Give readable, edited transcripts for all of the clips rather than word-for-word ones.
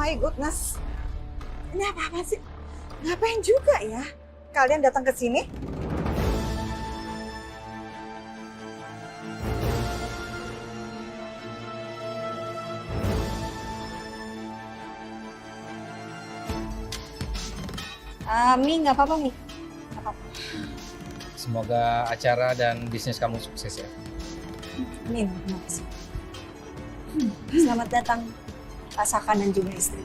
my goodness. Ini apa-apa sih? Ngapain juga ya kalian datang ke sini? Mi, nggak apa-apa, Mi. Nggak apa-apa. Semoga acara dan bisnis kamu sukses ya. Amin, terima kasih. Selamat datang, Pak Saka dan juga istri.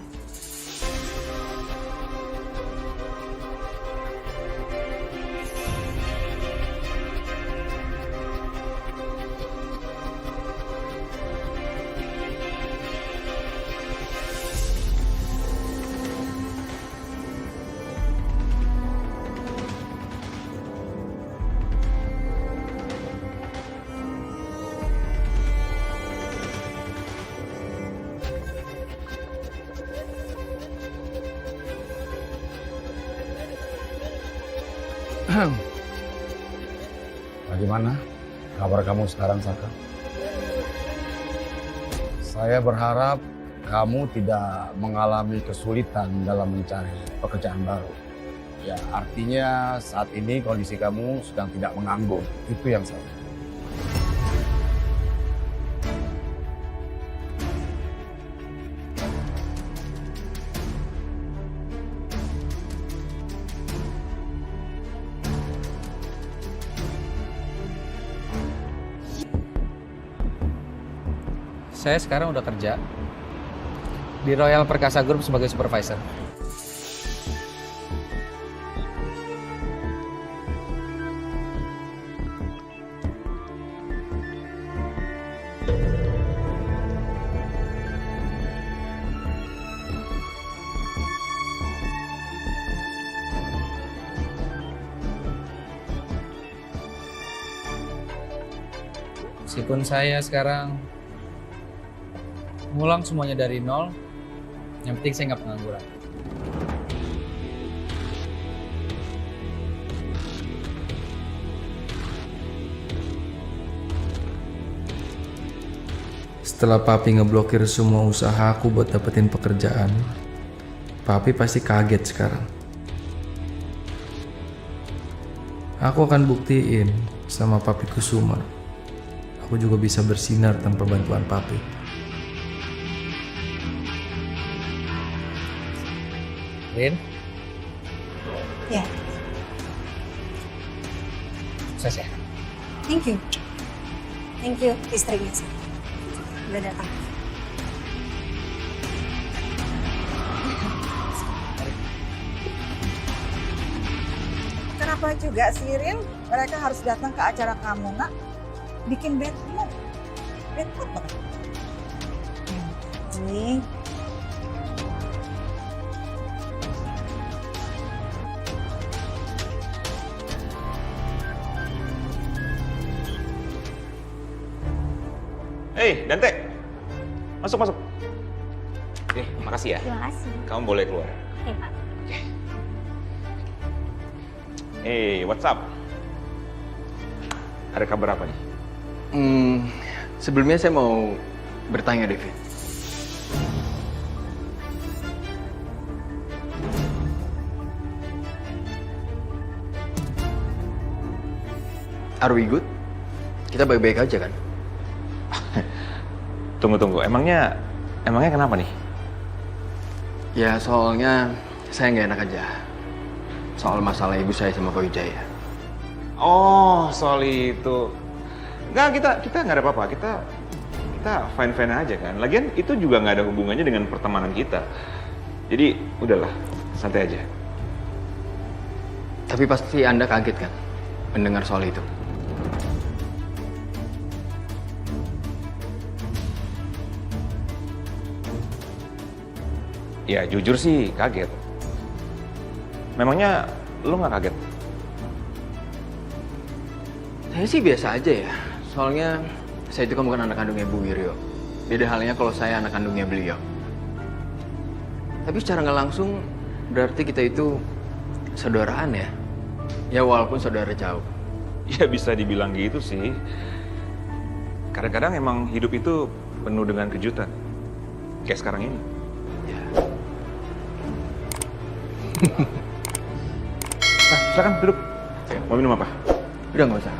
Bagaimana kabar kamu sekarang, Saka? Saya berharap kamu tidak mengalami kesulitan dalam mencari pekerjaan baru. Ya, artinya saat ini kondisi kamu sedang tidak menganggur. Itu yang saya. Saya sekarang udah kerja di Royal Perkasa Group sebagai supervisor. Meskipun saya sekarang ngulang semuanya dari nol, yang penting saya nggak pengangguran. Setelah Papi ngeblokir semua usaha aku buat dapetin pekerjaan, Papi pasti kaget sekarang. Aku akan buktiin sama Papi Kusuma, aku juga bisa bersinar tanpa bantuan Papi. Rin, Ya, sukses ya. thank you. Thank you, istrinya sih. Udah datang. Kenapa juga sih, Rin? Mereka harus datang ke acara kamu, nak? Bikin bad mood. Bad mood banget. Nih. Hei, Dante. Masuk, masuk. Oke, makasih ya. Terima kasih. Kamu boleh keluar. Oke, Pak. Hey, what's up? Ada kabar apa nih? Sebelumnya saya mau bertanya, David. Are we good? Kita baik-baik aja kan? Tunggu. Emangnya kenapa nih? Ya soalnya saya nggak enak aja. Soal masalah ibu saya sama Pak Wijaya. Oh, soal itu. Enggak, kita nggak ada apa-apa. Kita fine-fine aja kan. Lagian itu juga nggak ada hubungannya dengan pertemanan kita. Jadi udahlah, santai aja. Tapi pasti Anda kaget kan mendengar soal itu? Ya jujur sih kaget. Memangnya lu nggak kaget? Saya sih biasa aja ya. Soalnya saya itu kan bukan anak kandungnya Bu Wiryo. Beda halnya kalau saya anak kandungnya beliau. Tapi secara nggak langsung berarti kita itu saudaraan ya. Ya walaupun saudara jauh. Ya bisa dibilang gitu sih. Kadang-kadang emang hidup itu penuh dengan kejutan. Kayak sekarang ini. Ya. Nah, silakan duduk. Mau minum apa? Udah nggak usah.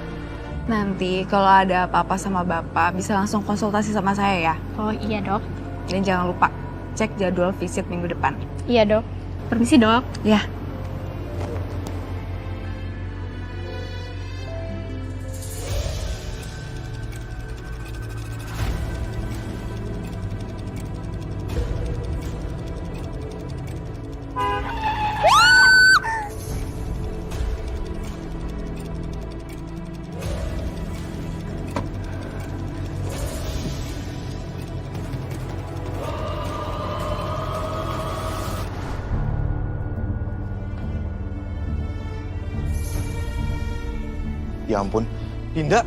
Nanti kalau ada apa-apa sama Bapak bisa langsung konsultasi sama saya ya. Oh iya dok. Dan jangan lupa cek jadwal visit minggu depan. Iya dok. Permisi dok. Ya. Ya ampun, Dinda,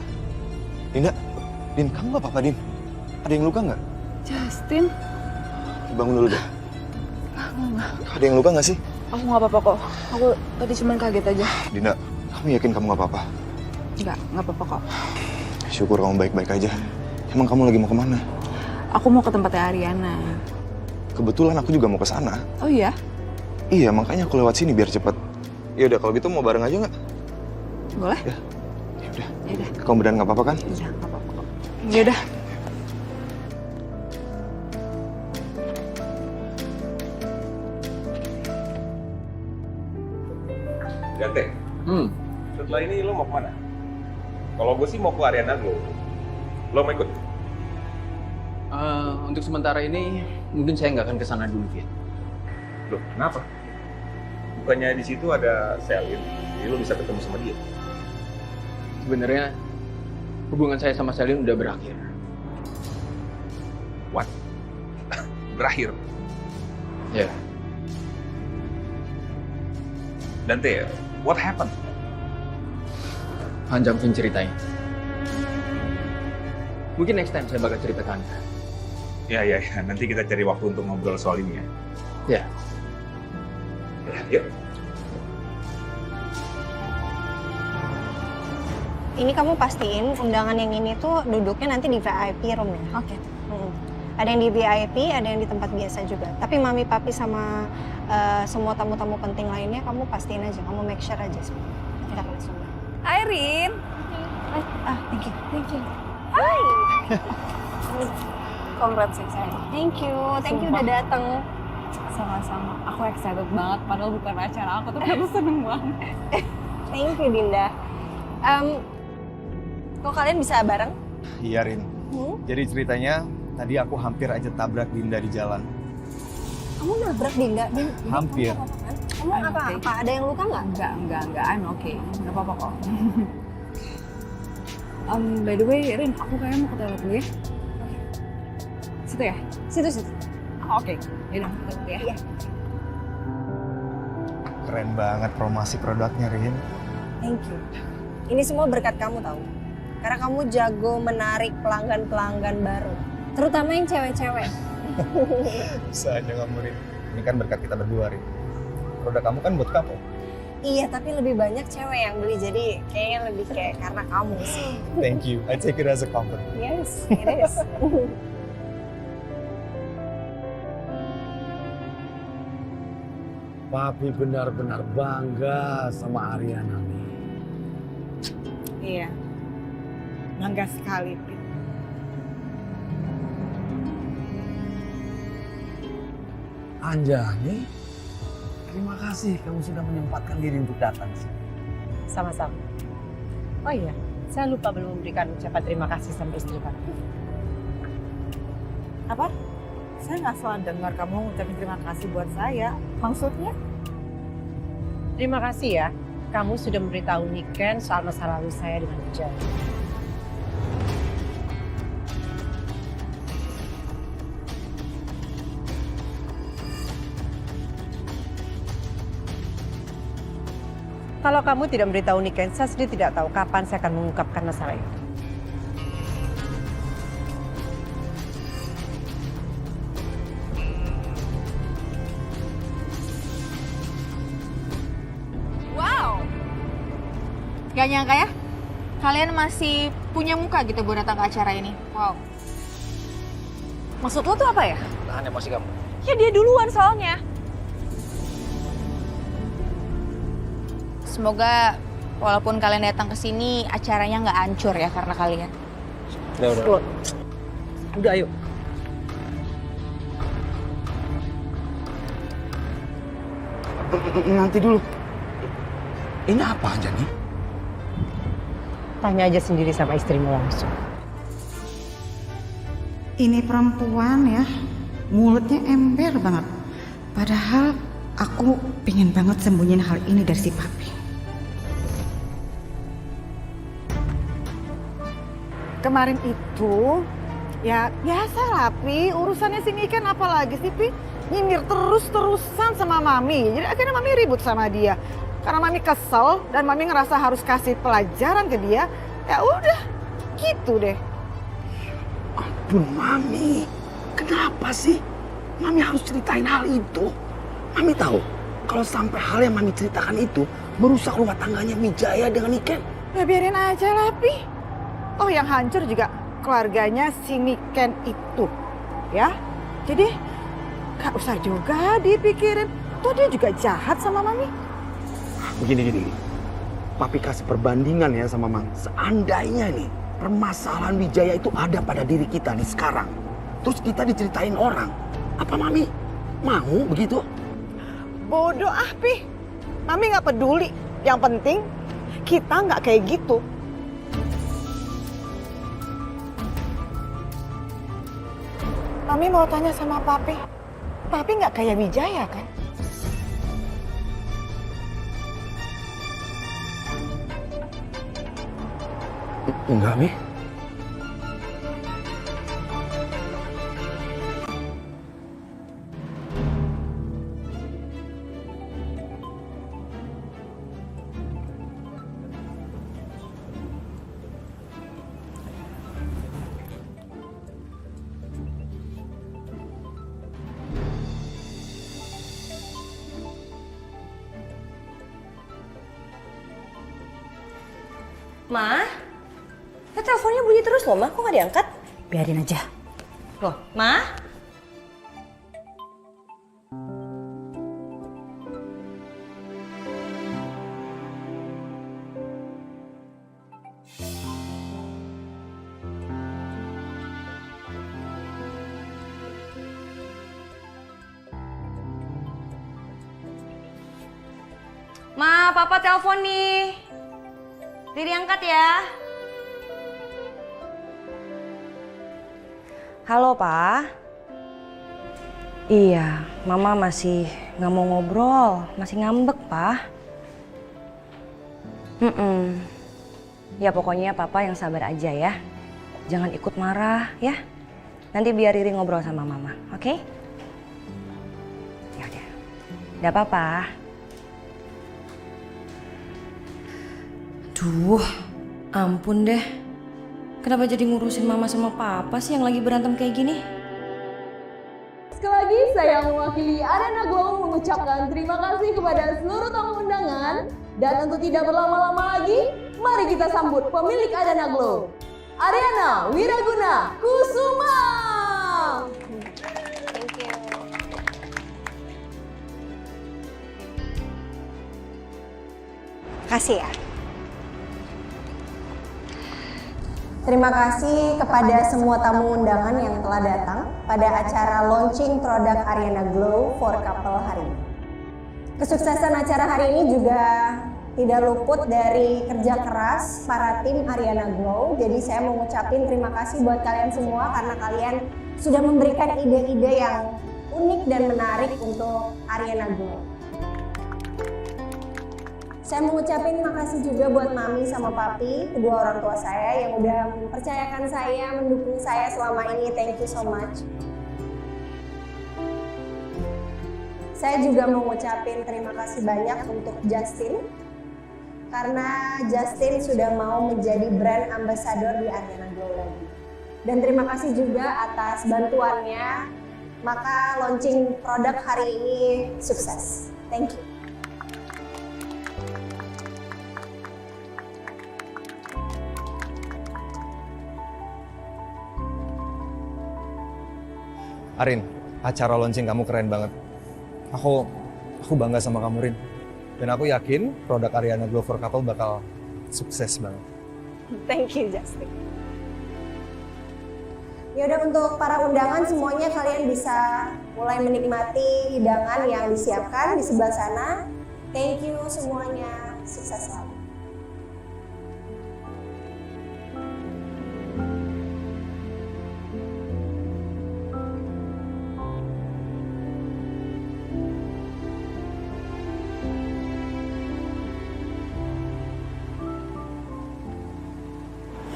Din, kamu gak apa-apa, Din? Ada yang luka nggak? Justin, Bangun dulu deh. Ada yang luka nggak sih? aku nggak apa-apa kok. Aku tadi cuma kaget aja. Dinda, kamu yakin kamu gak apa-apa? Nggak apa-apa kok. Syukur kamu baik-baik aja. Emang kamu lagi mau kemana? Aku mau ke tempatnya Ariana. Kebetulan aku juga mau ke sana. Oh iya? Iya, makanya aku lewat sini biar cepet. Ya udah, kalau gitu mau bareng aja nggak? Boleh? Ya. Ya udah. Yaudah. Kamu beneran nggak apa-apa kan? Iya, nggak apa-apa kok. Yaudah. Gante, setelah ini lo mau kemana? Kalau gue sih mau ke Ariana Glow. Lo mau ikut? Untuk sementara ini mungkin saya nggak akan ke sana dulu, Fit. Loh, kenapa? Bukannya di situ ada Selin, jadi lo bisa ketemu sama dia. Sebenarnya hubungan saya sama Selin udah berakhir. What? Berakhir? Ya. Dante, what happened? Panjang Vin ceritanya. Mungkin next time saya bakal cerita ke Anda. Ya, nanti kita cari waktu untuk ngobrol soal ini ya. Ya. Yuk. Ini kamu pastiin undangan yang ini tuh duduknya nanti di VIP room ya. Oke. Ada yang di VIP, ada yang di tempat biasa juga. Tapi mami, papi sama semua tamu-tamu penting lainnya kamu pastiin aja, kamu make sure aja semua. Kita akan langsung. Irene. Thank you. Hai. Congrats ya sayang. Thank you Sumpah. udah datang. Sama-sama. Aku excited banget. Padahal bukan acara aku, tapi aku seneng banget. Thank you Dinda. Kok kalian bisa bareng? Iya, Rin. Jadi ceritanya, tadi aku hampir aja tabrak Dinda di jalan. Kamu nabrak Dinda? Hampir. Kamu apa-apa? Ada yang luka nggak? Enggak. I'm okay. Nggak apa-apa kok. By the way, Rin, aku kayaknya mau ke toilet dulu ya. Situ ya? Situ. Oke. Yaudah, kita dulu ya. Iya. Keren banget promosi produknya, Rin. Thank you. Ini semua berkat kamu tahu. Karena kamu jago menarik pelanggan-pelanggan baru. Terutama yang cewek-cewek. Bisa aja kamu, Rin. Ini kan berkat kita berdua, Rin. Produk kamu kan buat kamu. Iya, tapi lebih banyak cewek yang beli. Jadi kayaknya lebih kayak karena kamu sih. Thank you. I take it as a compliment. Yes, it is. Papi benar-benar bangga sama Ariana nih. Iya. Bangga sekali, Pit. Anjani, terima kasih kamu sudah menyempatkan diri untuk datang. Sama-sama. Oh iya, saya lupa belum memberikan ucapan terima kasih sama istri kamu. Apa? Saya nggak salah dengar kamu ngucapin terima kasih buat saya. Maksudnya? Terima kasih ya, kamu sudah memberitahu Niken soal masa lalu saya dengan Ujang. Kalau kamu tidak memberitahu Niken, saya sendiri tidak tahu kapan saya akan mengungkapkan masalah itu. Wow. Gak nyangka ya, kalian masih punya muka gitu buat datang ke acara ini. Wow. Maksud lo tuh apa ya? Tahan emosi kamu. Ya dia duluan soalnya. Semoga walaupun kalian datang ke sini, acaranya nggak hancur ya karena kalian. Udah. Udah, ayo. Nanti dulu. Ini apa aja nih? Tanya aja sendiri sama istrimu langsung. Ini perempuan ya, mulutnya ember banget. Padahal aku pingin banget sembunyiin hal ini dari si papi. Kemarin itu, ya biasa lah Pi, urusannya si Niken apalagi sih Pi? Nyindir terus-terusan sama Mami, jadi akhirnya Mami ribut sama dia. Karena Mami kesel dan Mami ngerasa harus kasih pelajaran ke dia, ya udah gitu deh. Ampun Mami, kenapa sih Mami harus ceritain hal itu? Mami tahu kalau sampai hal yang Mami ceritakan itu merusak rumah tangganya Wijaya dengan Niken. Ya biarin aja lah Pi. Oh yang hancur juga keluarganya si Niken itu, ya. Jadi gak usah juga dipikirin, tuh dia juga jahat sama Mami. Begini, Papi kasih perbandingan ya sama Mami. Seandainya nih permasalahan Wijaya itu ada pada diri kita nih sekarang, terus kita diceritain orang, apa Mami mau begitu? Bodoh ah Pi, Mami gak peduli. Yang penting kita gak kayak gitu. Mami mau tanya sama Papi, Papi nggak kayak Wijaya kan? Enggak, Mi. Ma, teleponnya bunyi terus loh, Ma. Kok nggak diangkat? Biarin aja. Loh, Ma? Ma, Papa telepon nih. Riri angkat ya. Halo, Pak. Iya, Mama masih nggak mau ngobrol, masih ngambek, Pak. Ya pokoknya Papa yang sabar aja ya. Jangan ikut marah ya. Nanti biar Riri ngobrol sama Mama, oke? Ya udah. Nggak apa-apa. Duh, ampun deh. Kenapa jadi ngurusin Mama sama Papa sih yang lagi berantem kayak gini? Sekali lagi saya mewakili Arena Glow mengucapkan terima kasih kepada seluruh tamu undangan. Dan untuk tidak berlama-lama lagi, mari kita sambut pemilik Arena Glow, Ariana Wiraguna Kusuma. Thank you. Kasih ya. Terima kasih kepada semua tamu undangan yang telah datang pada acara launching produk Ariana Glow for Couple hari ini. Kesuksesan acara hari ini juga tidak luput dari kerja keras para tim Ariana Glow. Jadi saya mau ngucapin terima kasih buat kalian semua karena kalian sudah memberikan ide-ide yang unik dan menarik untuk Ariana Glow. Saya mau ngucapin makasih juga buat Mami sama Papi, kedua orang tua saya yang udah mempercayakan saya, mendukung saya selama ini. Thank you so much. Saya juga mau ngucapin terima kasih banyak untuk Justin, karena Justin sudah mau menjadi brand ambassador di Ariana Glow lagi. Dan terima kasih juga atas bantuannya, maka launching produk hari ini sukses. Thank you. Arin, acara launching kamu keren banget. Aku bangga sama kamu, Rin. Dan aku yakin produk Ariana Glow for Couple bakal sukses banget. Thank you, Justin. Ya udah, untuk para undangan semuanya kalian bisa mulai menikmati hidangan yang disiapkan di sebelah sana. Thank you semuanya. Sukses selalu.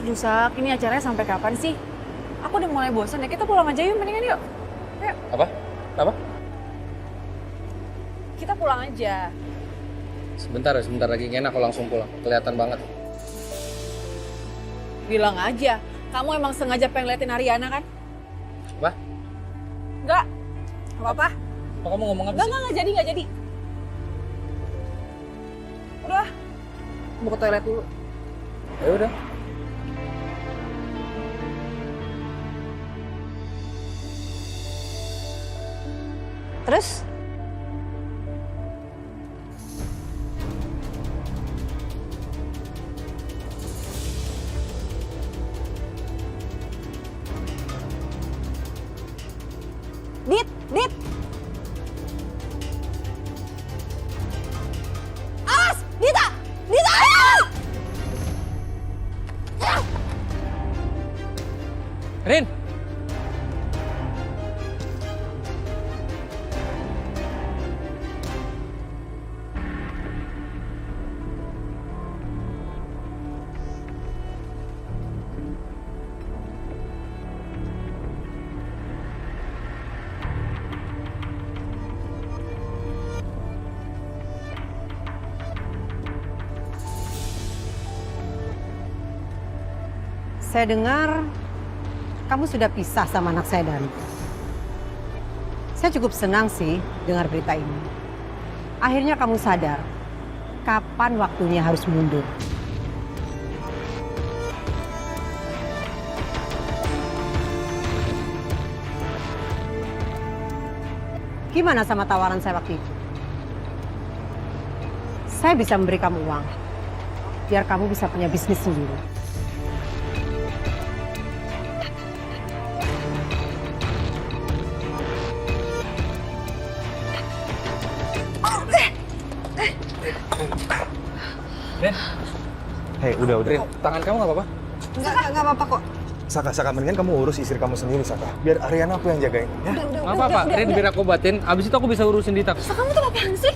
Aduh Sak, ini acaranya sampai kapan sih? Aku udah mulai bosan ya, kita pulang aja yuk, mendingan yuk. Ayo. Apa? Apa? Kita pulang aja. Sebentar lagi enak aku langsung pulang. Kelihatan banget. Bilang aja, kamu emang sengaja pengen liatin Ariana kan? Apa? Enggak. Apa-apa? Kok kamu ngomong apa sih? Enggak jadi. Udah, mau ke toilet dulu. Ya udah. Terus? Dit! Awas! Dita! Ayo! Rin! Saya dengar kamu sudah pisah sama anak saya Dante. Saya cukup senang sih dengar berita ini. Akhirnya kamu sadar kapan waktunya harus mundur. Gimana sama tawaran saya waktu itu? Saya bisa memberi kamu uang biar kamu bisa punya bisnis sendiri. Rin. Hei, udah. Rin, tangan kamu nggak apa-apa? Enggak apa-apa kok. Saka, mendingan kamu urus istri kamu sendiri, Saka. Biar Ariana aku yang jagain, ya? Nggak apa-apa, Rin, biar aku obatin. Abis itu aku bisa urusin Dita. Kamu tuh apaan sih?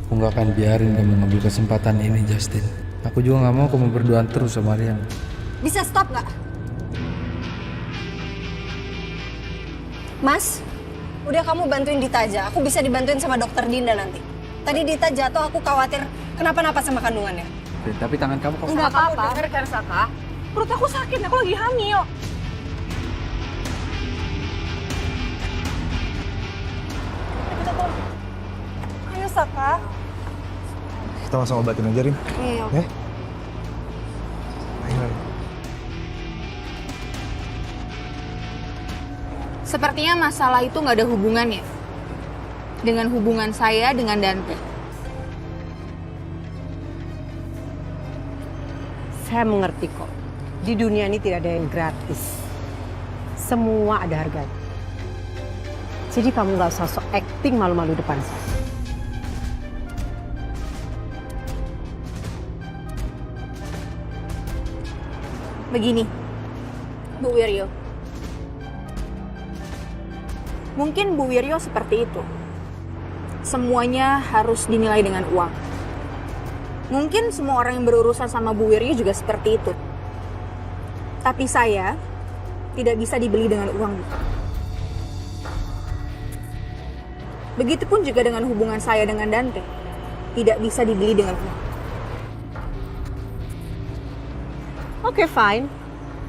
Aku nggak akan biarin kamu ngambil kesempatan ini, Justin. Aku juga nggak mau kamu berduaan terus sama Ariana. Bisa stop nggak? Mas, udah kamu bantuin Dita aja. Aku bisa dibantuin sama dokter Dinda nanti. Tadi Dita jatuh, aku khawatir kenapa-napa sama kandungannya. Rin, tapi tangan kamu kok... Enggak apa-apa. Denger kan Saka? Perut aku sakit, aku lagi hamil. Kita pulang. Ayo Saka. Kita langsung obatin aja, Rin. Iya. Ya? Ayo. Sepertinya masalah itu nggak ada hubungannya dengan hubungan saya dengan Dante. Saya mengerti kok. Di dunia ini tidak ada yang gratis. Semua ada harganya. Jadi kamu gak usah sok acting malu-malu depan saya. Begini, Bu Wiryo. Mungkin Bu Wiryo seperti itu. Semuanya harus dinilai dengan uang. Mungkin semua orang yang berurusan sama Bu Wiryo juga seperti itu. Tapi saya tidak bisa dibeli dengan uang. Begitupun juga dengan hubungan saya dengan Dante. Tidak bisa dibeli dengan uang. Oke, fine.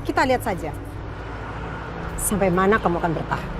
Kita lihat saja. Sampai mana kamu akan bertahan.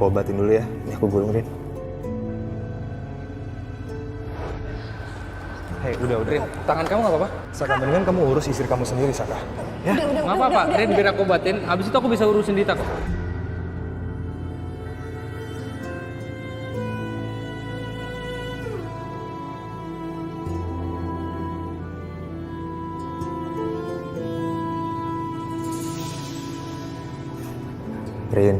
aku obatin dulu ya. Ini aku gulung, Rin. Hei, udah. Rin, tangan kamu nggak apa-apa? Saka, mendingan kamu urus istri kamu sendiri, Saka. Ya? Nggak apa-apa, Rin, biar aku obatin. Habis itu aku bisa urusin Dita kok. Rin,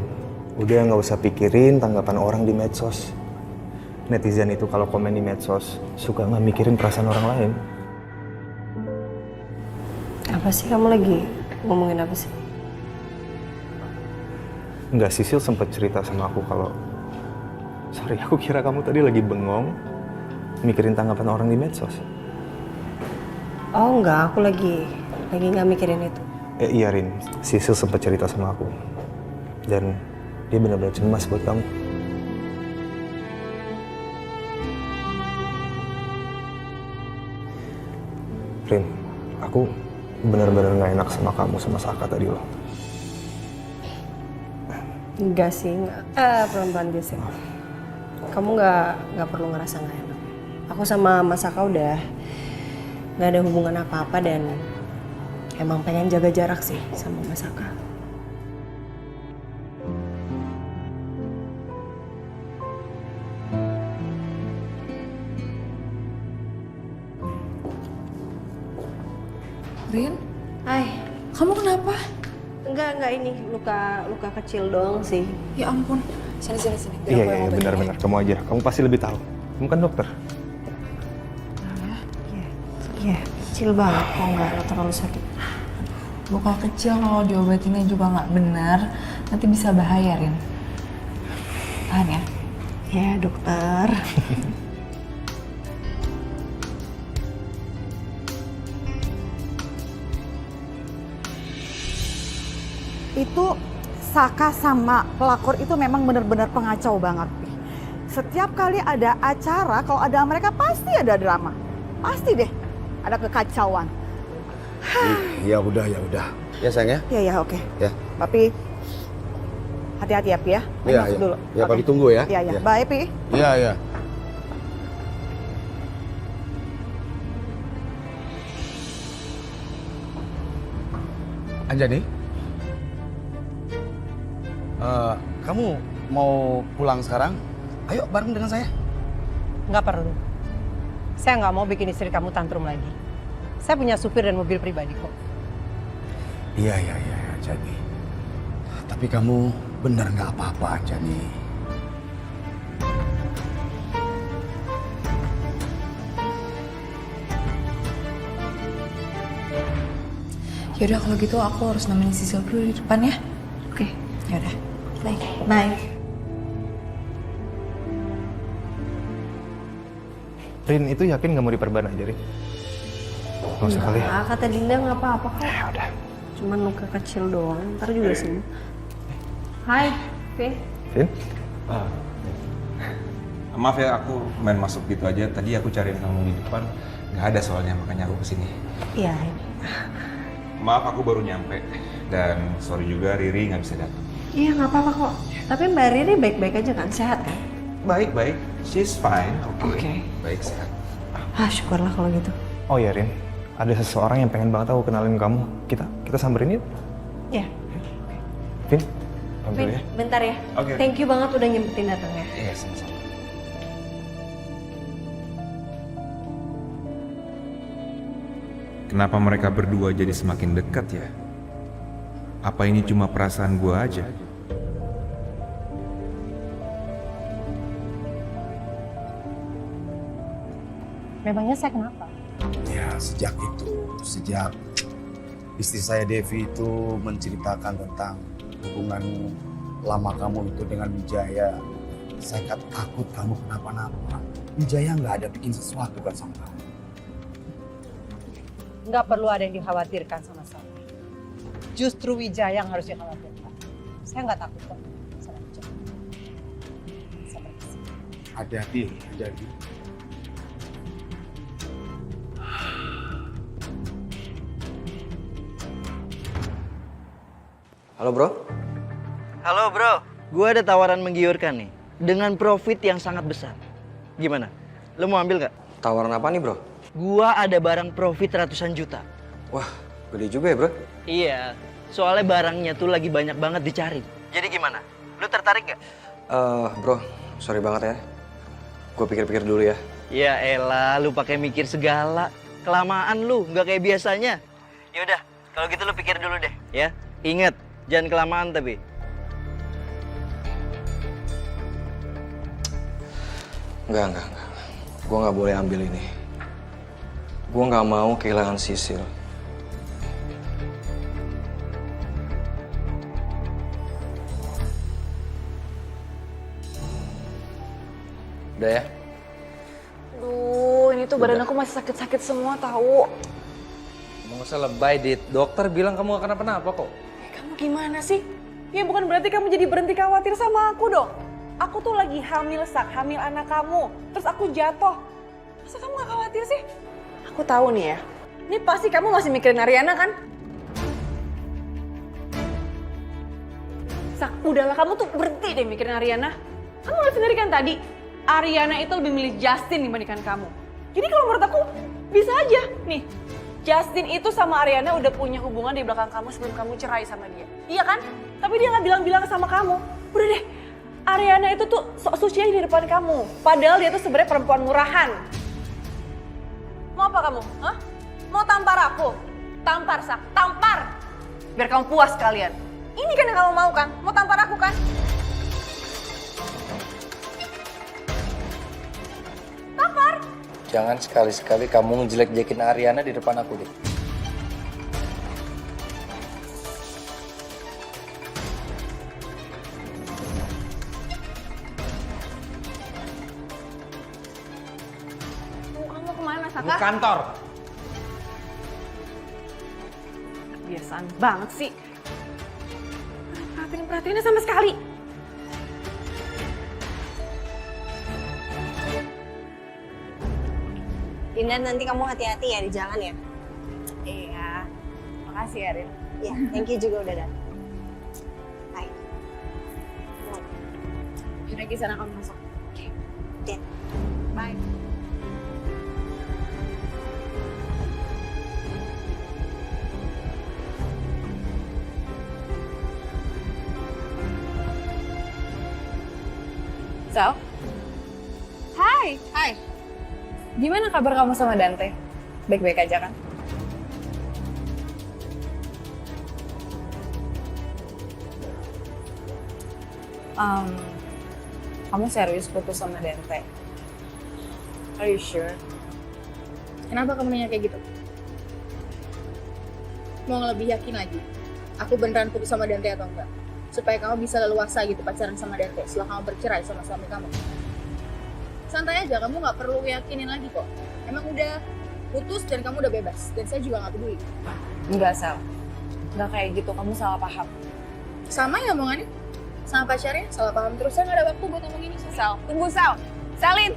udah nggak usah pikirin tanggapan orang di medsos. Netizen itu kalau komen di medsos suka nggak mikirin perasaan orang lain. Apa sih kamu lagi ngomongin apa sih? Nggak, Sisil sempat cerita sama aku kalau, sorry, aku kira kamu tadi lagi bengong mikirin tanggapan orang di medsos. Oh enggak, aku lagi nggak mikirin itu. Iya Rin, Sisil sempat cerita sama aku. Dan dia benar-benar cemas buat kamu. Rin, aku benar-benar nggak enak sama kamu sama Saka tadi loh. Enggak sih, pelan-pelan aja sih. Kamu nggak perlu ngerasa nggak enak. Aku sama Mas Saka udah nggak ada hubungan apa-apa dan emang pengen jaga jarak sih sama Mas Saka. Rin? Hai. Kamu kenapa? Enggak ini luka kecil doang sih. Ya ampun. Sini. Iya, benar-benar. Kamu aja. Kamu pasti lebih tahu. Kamu kan dokter. Iya, kecil banget kok nggak terlalu sakit. Luka kecil kalau diobatinnya juga nggak benar, nanti bisa bahaya, Rin. Tahan ya? Ya, dokter. Itu Saka sama pelakor itu memang benar-benar pengacau banget. Setiap kali ada acara, kalau ada mereka pasti ada drama. Pasti deh ada kekacauan. Ya udah. Ya sayang ya? Ya oke. Ya. Papi, hati-hati ya Pi ya. Iya. Dulu. Ya Papi tunggu ya. Iya. Bye Pi. Iya. Anjani? Kamu mau pulang sekarang? Ayo bareng dengan saya. Nggak perlu. Saya nggak mau bikin istri kamu tantrum lagi. Saya punya supir dan mobil pribadi kok. Iya, Anjani. Tapi kamu benar nggak apa-apa, Anjani. Yaudah kalau gitu aku harus nemenin Sisil dulu di depan ya. Oke. Yaudah. Bye. Rin, itu yakin nggak mau diperban aja, Rin? Nggak usah kali. Kata Dinda nggak apa-apa kok. Ya udah. Cuman luka kecil doang, ntar juga sembuh. Hai, Vin. Vin? Maaf ya, aku main masuk gitu aja. Tadi aku cariin kamu di depan, nggak ada soalnya, makanya aku kesini. Iya. Maaf, aku baru nyampe. Dan sorry juga Riri nggak bisa datang. Iya, nggak apa-apa kok. Tapi Mbak Riri baik-baik aja kan? Sehat kan? Baik. She's fine. Oke. Baik, sehat. Syukurlah kalau gitu. Oh ya Rin, ada seseorang yang pengen banget aku kenalin kamu. Kita samperin yuk. Iya. Vin, pamit dulu ya. Bentar ya. Oke. Thank you banget udah nyempetin datang ya. Iya, sama-sama. Kenapa mereka berdua jadi semakin dekat ya? Apa ini cuma perasaan gua aja? Memangnya saya kenapa? Ya, sejak istri saya Devi itu menceritakan tentang hubungan lama kamu itu dengan Wijaya, saya takut kamu kenapa-napa. Wijaya nggak ada bikin sesuatu kan sama kamu. Nggak perlu ada yang dikhawatirkan sama saya. Justru Wijaya yang harus dikhawatirkan. Saya nggak takut kok sama Wijaya. Saya permisi. Hati-hati. Halo bro. Halo bro, gue ada tawaran menggiurkan nih. Dengan profit yang sangat besar. Gimana? Lo mau ambil gak? Tawaran apa nih bro? Gua ada barang profit ratusan juta. Wah, gede juga ya bro? Iya, soalnya barangnya tuh lagi banyak banget dicari. Jadi gimana? Lu tertarik gak? Bro, sorry banget ya. Gue pikir-pikir dulu ya. Ya elah, lu pakai mikir segala. Kelamaan lu, nggak kayak biasanya. Yaudah, kalau gitu lu pikir dulu deh, ya. Ingat, jangan kelamaan tapi. Enggak. Gue nggak boleh ambil ini. Gue nggak mau kehilangan Sisil. Udah ya? Duh, ini tuh badan aku masih sakit-sakit semua tahu. Nggak usah lebay, Dit. Dokter bilang kamu gak kenapa-napa kok. Kamu gimana sih? Ya bukan berarti kamu jadi berhenti khawatir sama aku dong. Aku tuh lagi hamil hamil anak kamu. Terus aku jatuh. Masa kamu gak khawatir sih? Aku tahu nih ya. Ini pasti kamu masih mikirin Ariana kan? Sak, udahlah kamu tuh berhenti deh mikirin Ariana. Kamu lihat sendiri kan tadi, Ariana itu lebih milih Justin dibandingkan kamu. Jadi kalau menurut aku, bisa aja. Nih, Justin itu sama Ariana udah punya hubungan di belakang kamu sebelum kamu cerai sama dia. Iya kan? Tapi dia gak bilang-bilang sama kamu. Udah deh, Ariana itu tuh sok suci di depan kamu. Padahal dia tuh sebenarnya perempuan murahan. Mau apa kamu? Hah? Mau tampar aku? Tampar, Sak. Tampar! Biar kamu puas kalian. Ini kan yang kamu mau kan? Mau tampar aku kan? Tampar! Jangan sekali-sekali kamu ngejelek-jelekin Ariana di depan aku, Dit. Kamu kemana, Saka? Ke kantor. Kebiasaan banget sih. Perhatiin-perhatiinnya sama sekali. Dinda, nanti kamu hati-hati ya di jalan ya. Iya. Makasih ya, Rin. Ya, thank you juga udah datang. Bye. Yaudah, di sana kamu masuk. Oke. Bye. Sal? Hai. Hai. Gimana kabar kamu sama Dante? Baik-baik aja kan? Kamu serius putus sama Dante? Are you sure? Kenapa kamu nanya kayak gitu? Mau lebih yakin lagi? Aku beneran putus sama Dante atau enggak? Supaya kamu bisa leluasa gitu pacaran sama Dante setelah kamu bercerai sama suami kamu. Santai aja, kamu nggak perlu yakinin lagi kok. Emang udah putus dan kamu udah bebas. Dan saya juga nggak peduli. Enggak, Sal. Nggak kayak gitu, kamu salah paham. Sama ya omongannya? Sama pacarnya? Salah paham terus, saya nggak ada waktu buat ngomong ini. Sal, tunggu Sal. Salin!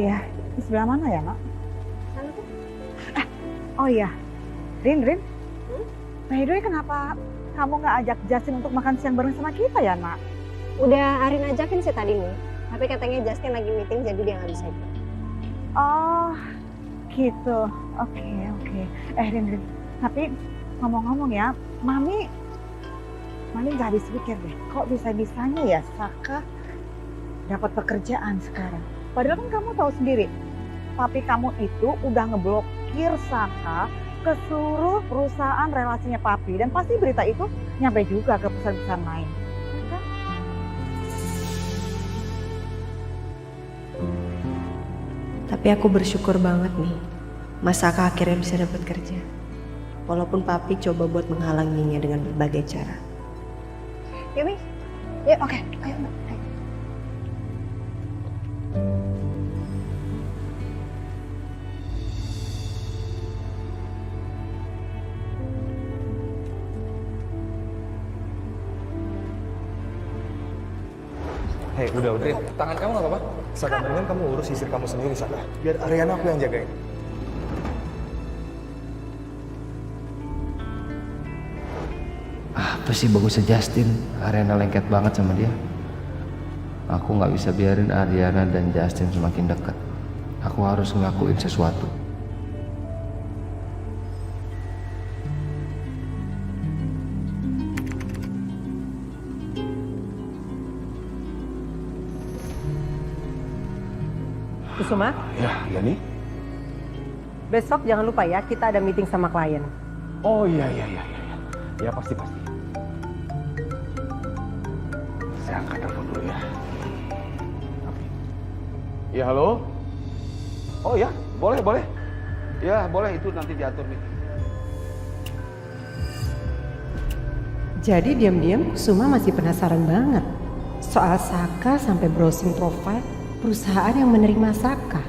Iya, di sebelah mana ya, Mak? Sana tuh. Oh iya, Rin. By the way, kenapa kamu nggak ajak Justin untuk makan siang bareng sama kita ya, Nak? Udah Arin ajakin sih tadi nih. Tapi katanya Justin lagi meeting jadi dia nggak bisa ikut. Oh, gitu. Oke. Rin. Tapi ngomong-ngomong ya, Mami nggak habis pikir deh. Kok bisa-bisanya ya Saka dapat pekerjaan sekarang? Padahal kan kamu tahu sendiri, papi kamu itu udah ngeblokir Saka ke seluruh perusahaan relasinya papi. Dan pasti berita itu nyampe juga ke perusahaan-perusahaan lain. Tapi aku bersyukur banget nih, Mas Saka akhirnya bisa dapat kerja. Walaupun papi coba buat menghalanginya dengan berbagai cara. Yuk, Mi. Yuk, oke. Ayo, Mbak. Ayo. Hei, udah. Rin, tangan kamu nggak apa-apa? Saka, mendingan kamu urus istri kamu sendiri, Saka. Biar Ariana aku yang jagain. Apa sih bagusnya Justin? Ariana lengket banget sama dia. Aku nggak bisa biarin Ariana dan Justin semakin dekat. Aku harus ngelakuin sesuatu. Kusuma, Ya nih. besok jangan lupa ya, kita ada meeting sama klien. Oh iya. Ya pasti. Saya angkat telepon dulu ya. Ya halo. Oh ya, boleh. Ya boleh, itu nanti diatur nih. Jadi diam-diam Kusuma masih penasaran banget soal Saka sampai browsing profile perusahaan yang menerima Saka.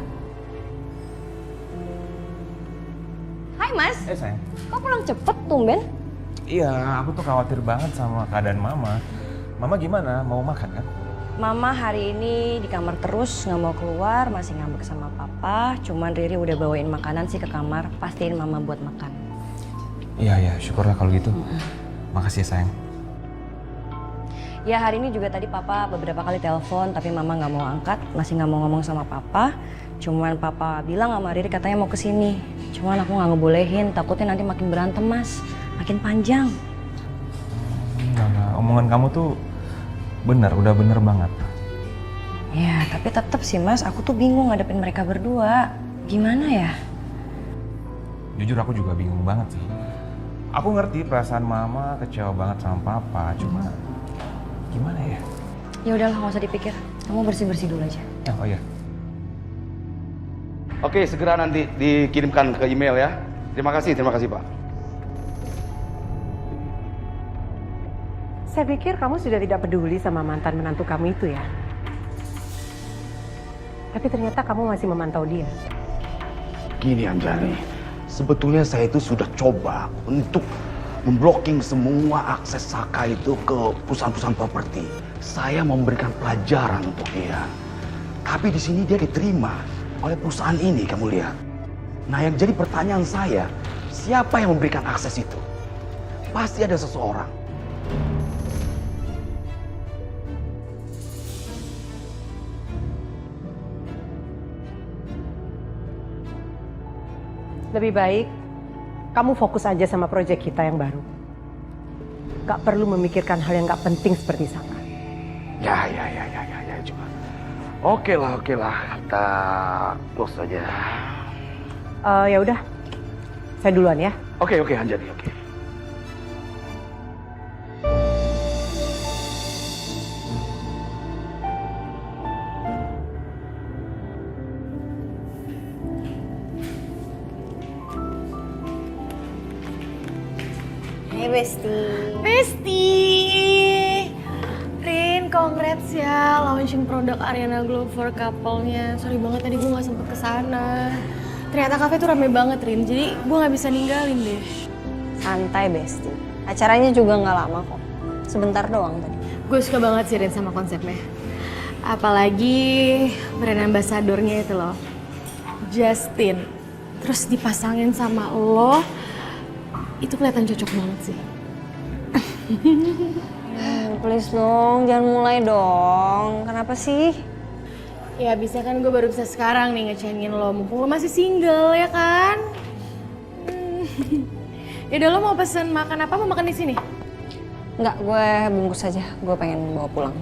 Hai Mas. Sayang. Kok pulang cepet tumben? Iya, aku tuh khawatir banget sama keadaan Mama. Mama gimana? Mau makan kan? Mama hari ini di kamar terus, nggak mau keluar, masih ngambek sama Papa. Cuman Riri udah bawain makanan sih ke kamar, pastiin Mama buat makan. Iya, syukurlah kalau gitu. Makasih ya sayang. Ya hari ini juga tadi Papa beberapa kali telepon, tapi Mama nggak mau angkat, masih nggak mau ngomong sama Papa. Cuman Papa bilang sama Riri katanya mau kesini. Cuman aku nggak ngebolehin, takutnya nanti makin berantem Mas, makin panjang. Nah, omongan kamu tuh udah bener banget. Ya tapi tetap sih Mas, aku tuh bingung ngadepin mereka berdua. Gimana ya? Jujur aku juga bingung banget sih. Aku ngerti perasaan Mama kecewa banget sama Papa, cuma gimana ya? Ya udahlah, nggak usah dipikir. Kamu bersih-bersih dulu aja. Oh iya. Oke, segera nanti dikirimkan ke email ya. Terima kasih Pak. Saya pikir kamu sudah tidak peduli sama mantan menantu kamu itu ya. Tapi ternyata kamu masih memantau dia. Gini Anjani, sebetulnya saya itu sudah coba untuk memblocking semua akses Saka itu ke perusahaan-perusahaan properti. Saya memberikan pelajaran untuk dia. Tapi di sini dia diterima oleh perusahaan ini, kamu lihat. Nah, yang jadi pertanyaan saya, siapa yang memberikan akses itu? Pasti ada seseorang. Lebih baik kamu fokus aja sama proyek kita yang baru. Gak perlu memikirkan hal yang gak penting seperti Saka. Ya juga. Oke lah, kita close aja. Ya udah, saya duluan ya. Oke Anjani, oke. Hai Besti. Rin, congrats ya launching produk Ariana Glow for couple-nya. Sorry banget tadi gue gak sempet kesana. Ternyata kafe tuh rame banget Rin, jadi gue gak bisa ninggalin deh. Santai Besti, acaranya juga gak lama kok. Sebentar doang tadi. Gue suka banget sih Rin sama konsepnya. Apalagi brand ambassador-nya itu loh, Justin. Terus dipasangin sama lo, itu kelihatan cocok banget sih. Please dong, jangan mulai dong. Kenapa sih? Ya bisa kan gue baru bisa sekarang nih ngecengin lo, mumpung lo masih single ya kan? Yaudah lo mau pesen makan apa? Mau makan di sini? Enggak, gue bungkus aja. Gue pengen bawa pulang.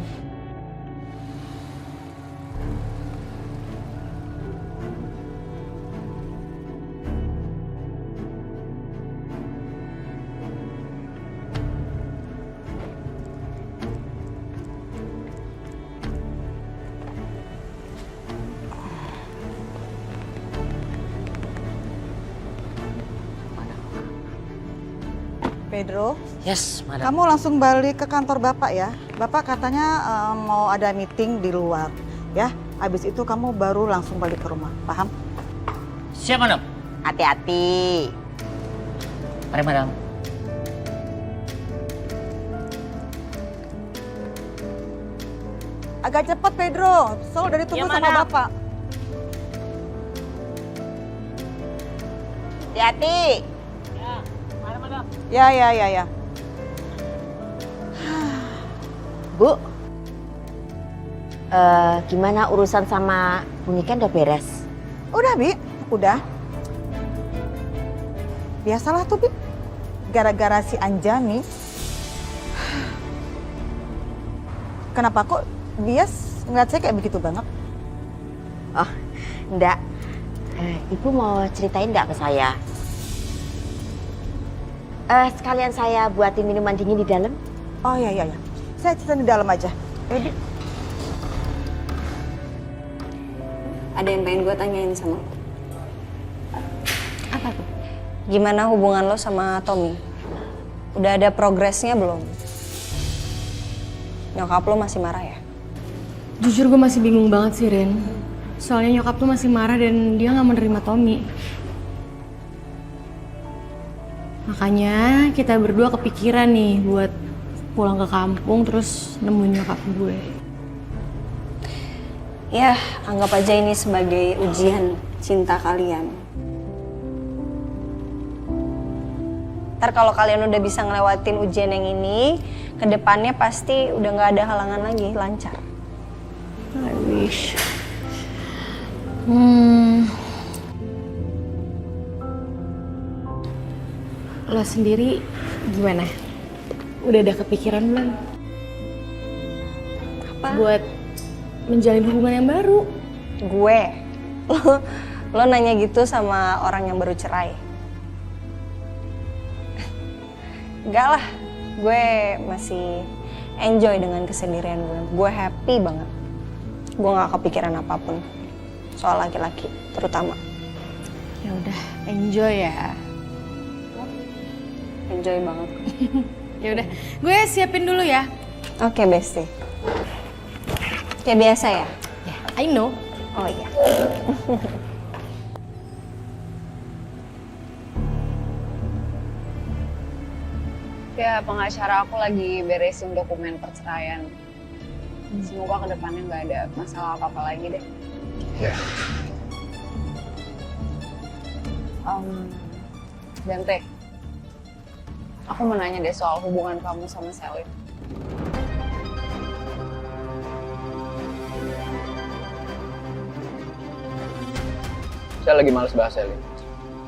Pedro, Yes, madam. kamu langsung balik ke kantor Bapak ya. Bapak katanya mau ada meeting di luar, ya. Habis itu kamu baru langsung balik ke rumah, paham? Siap, madam. Hati-hati. Mari, madam. Agak cepat Pedro, soal dari tunggu Iya, sama Madam. Bapak. Hati-hati. Ya. Bu, gimana urusan sama Bu Niken udah beres? Udah, Bi. Udah. Biasalah tuh, Bi. Gara-gara si Anjani. Kenapa kok dia ngeliat saya kayak begitu banget? Oh, enggak. Ibu mau ceritain enggak ke saya? Sekalian saya buatin minuman dingin di dalam. Oh iya. Saya cerita di dalam aja. Bi. Ada yang pengen gue tanyain sama lo. Apa tuh? Gimana hubungan lo sama Tommy? Udah ada progresnya belum? Nyokap lo masih marah ya? Jujur gue masih bingung banget sih, Rin. Soalnya nyokap tuh masih marah dan dia gak menerima Tommy. Makanya kita berdua kepikiran nih buat pulang ke kampung terus nemuin nyokap gue. Ya, anggap aja ini sebagai ujian cinta kalian. Ntar kalau kalian udah bisa ngelewatin ujian yang ini, kedepannya pasti udah gak ada halangan lagi, lancar. I wish. Lo sendiri gimana? Udah ada kepikiran belum? Apa? Buat menjalin hubungan yang baru. Gue? Lo nanya gitu sama orang yang baru cerai? Enggak lah, gue masih enjoy dengan kesendirian gue. Gue happy banget. Gue gak kepikiran apapun soal laki-laki, terutama. Ya udah, enjoy ya. Enjoy banget. Ya udah, gue siapin dulu ya. Oke, Besti. Kayak biasa ya? Ya, I know. Oh iya. Ya, pengacara aku lagi beresin dokumen perceraian. Semoga kedepannya nggak ada masalah apa-apa lagi deh. Ya. Dante, aku mau nanya deh soal hubungan kamu sama Selin. Saya lagi males bahas Selin.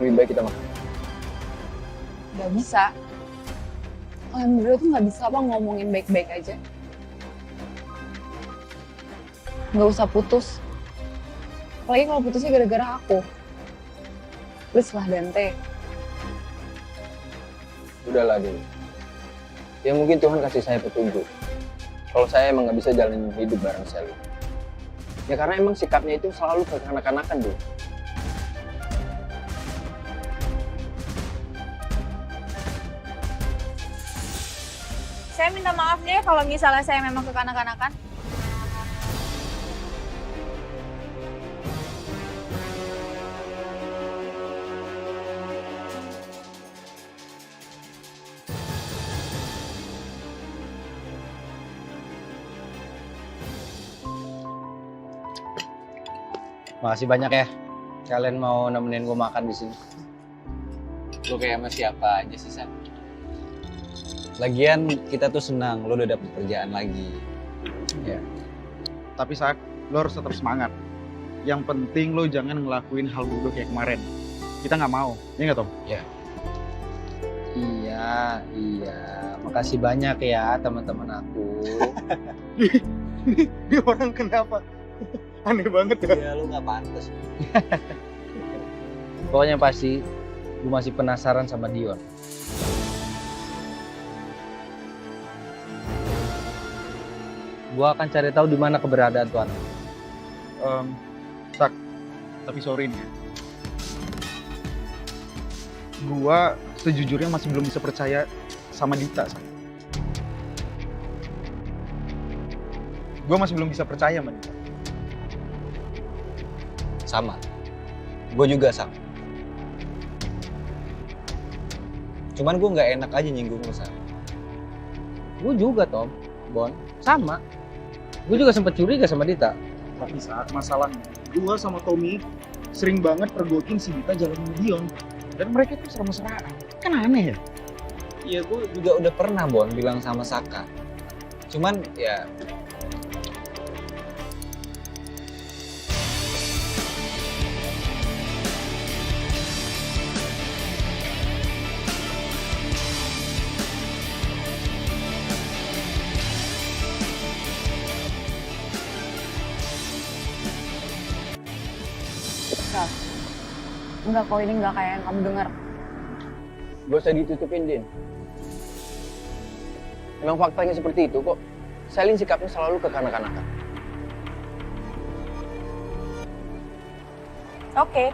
Lebih baik kita makan. Gak bisa. Kalian berdua tuh gak bisa apa ngomongin baik-baik aja. Gak usah putus. Apalagi kalau putusnya gara-gara aku. Please lah, Dante. Udahlah, Dewi. Ya mungkin Tuhan kasih saya petunjuk. Kalau saya emang nggak bisa jalanin hidup bareng Selin. Ya karena emang sikapnya itu selalu kekanak-kanakan, Dewi. Saya minta maaf deh kalau misalnya saya memang kekanak-kanakan. Makasih banyak ya. Kalian mau nemenin gue makan di sini. Lo kayak sama siapa aja sih, Sam? Lagian kita tuh senang lo udah dapet kerjaan lagi. Ya. Tapi Sak, lo harus tetap semangat. Yang penting lo jangan ngelakuin hal bodoh kayak kemarin. Kita nggak mau, ya nggak Tom? Ya. Iya. Makasih banyak ya teman-teman aku. Dia orang kenapa? Aneh banget ya. Ya lu nggak pantas. Pokoknya pasti gue masih penasaran sama Dion. Gue akan cari tahu di mana keberadaan tuan. Sak, tapi sorry nih. Gua sejujurnya masih belum bisa percaya sama Dita, Sak. Gua masih belum bisa percaya sama Dita. Sama. Gue juga, Sam. Cuman gue nggak enak aja nyinggung lu, Sam. Gue juga, Tom. Bon, sama. Gue juga sempat curiga sama Dita. Tapi saat masalahnya, gua sama Tommy sering banget pergokin si Dita jalan sama Dion. Dan mereka tuh serem-seraan. Kan aneh ya? Iya, gue juga udah pernah, Bon, bilang sama Saka. Cuman ya Sal, enggak kok, ini enggak kayak yang kamu dengar. gak usah ditutupin, Din. Emang faktanya seperti itu kok. Selin sikapnya selalu kekanak-kanakan. Oke.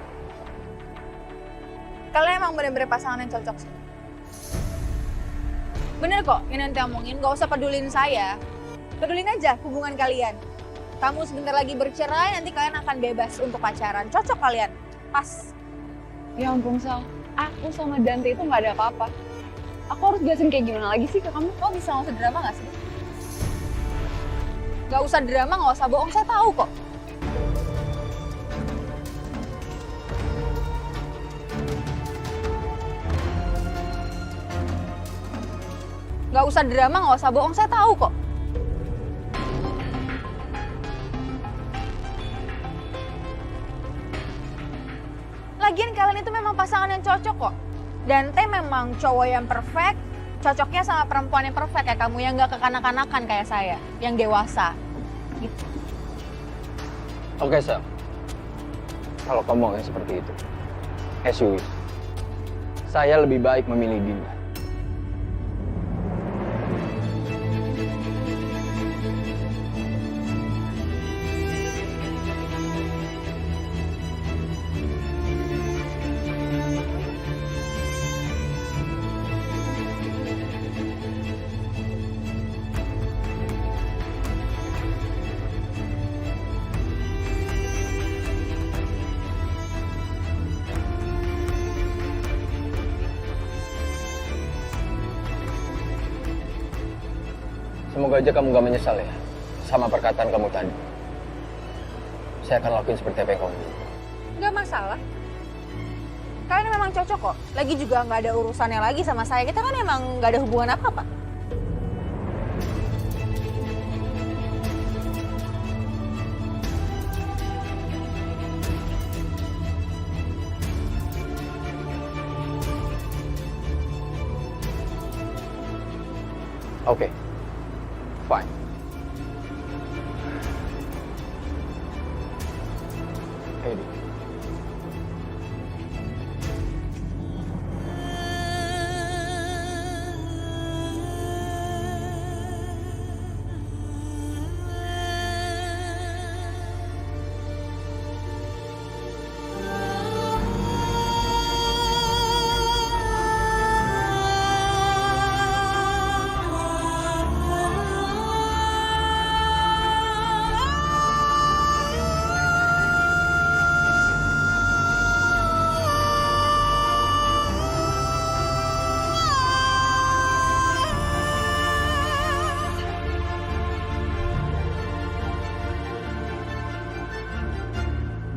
Kalian emang bener-bener pasangan yang cocok sih. Bener kok, ini nanti omongin, gak usah pedulin saya. Pedulin aja hubungan kalian. Kamu sebentar lagi bercerai, nanti kalian akan bebas untuk pacaran. Cocok kalian? Pas. Ya ampun Sal, aku sama Dante itu gak ada apa-apa. Aku harus jelasin kayak gimana lagi sih ke kamu? Kok bisa gak usah drama gak sih? Gak usah drama, gak usah bohong, saya tahu kok. Gak usah drama, gak usah bohong, saya tahu kok. Lagian kalian itu memang pasangan yang cocok kok. Dante memang cowok yang perfect, cocoknya sama perempuan yang perfect kayak kamu, yang gak kekanak-kanakan kayak saya, yang dewasa. Gitu. Oke, Sal. Kalau kamu mau yang seperti itu, as you wish. Saya lebih baik memilih Dinda. Semoga aja kamu gak menyesal ya sama perkataan kamu tadi. Saya akan lakuin seperti apa yang kamu bilang. Gak masalah. Kalian memang cocok kok. Lagi juga gak ada urusannya lagi sama saya. Kita kan emang gak ada hubungan apa-apa. Oke. Fine. Eddie.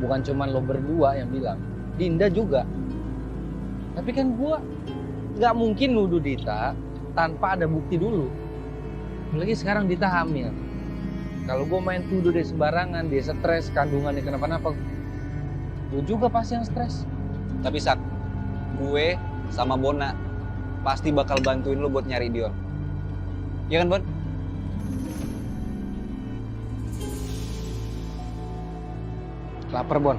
Bukan cuma lo berdua yang bilang, Dinda juga. Tapi kan gua nggak mungkin nuduh Dita tanpa ada bukti dulu. Apalagi sekarang Dita hamil. Kalau gua main tuduh dia sembarangan, dia stres, kandungannya kenapa-napa, gue juga pasti yang stres. Tapi Sak, gue sama Bona pasti bakal bantuin lo buat nyari Dion. Iya kan, Bon? Lapar, Bon.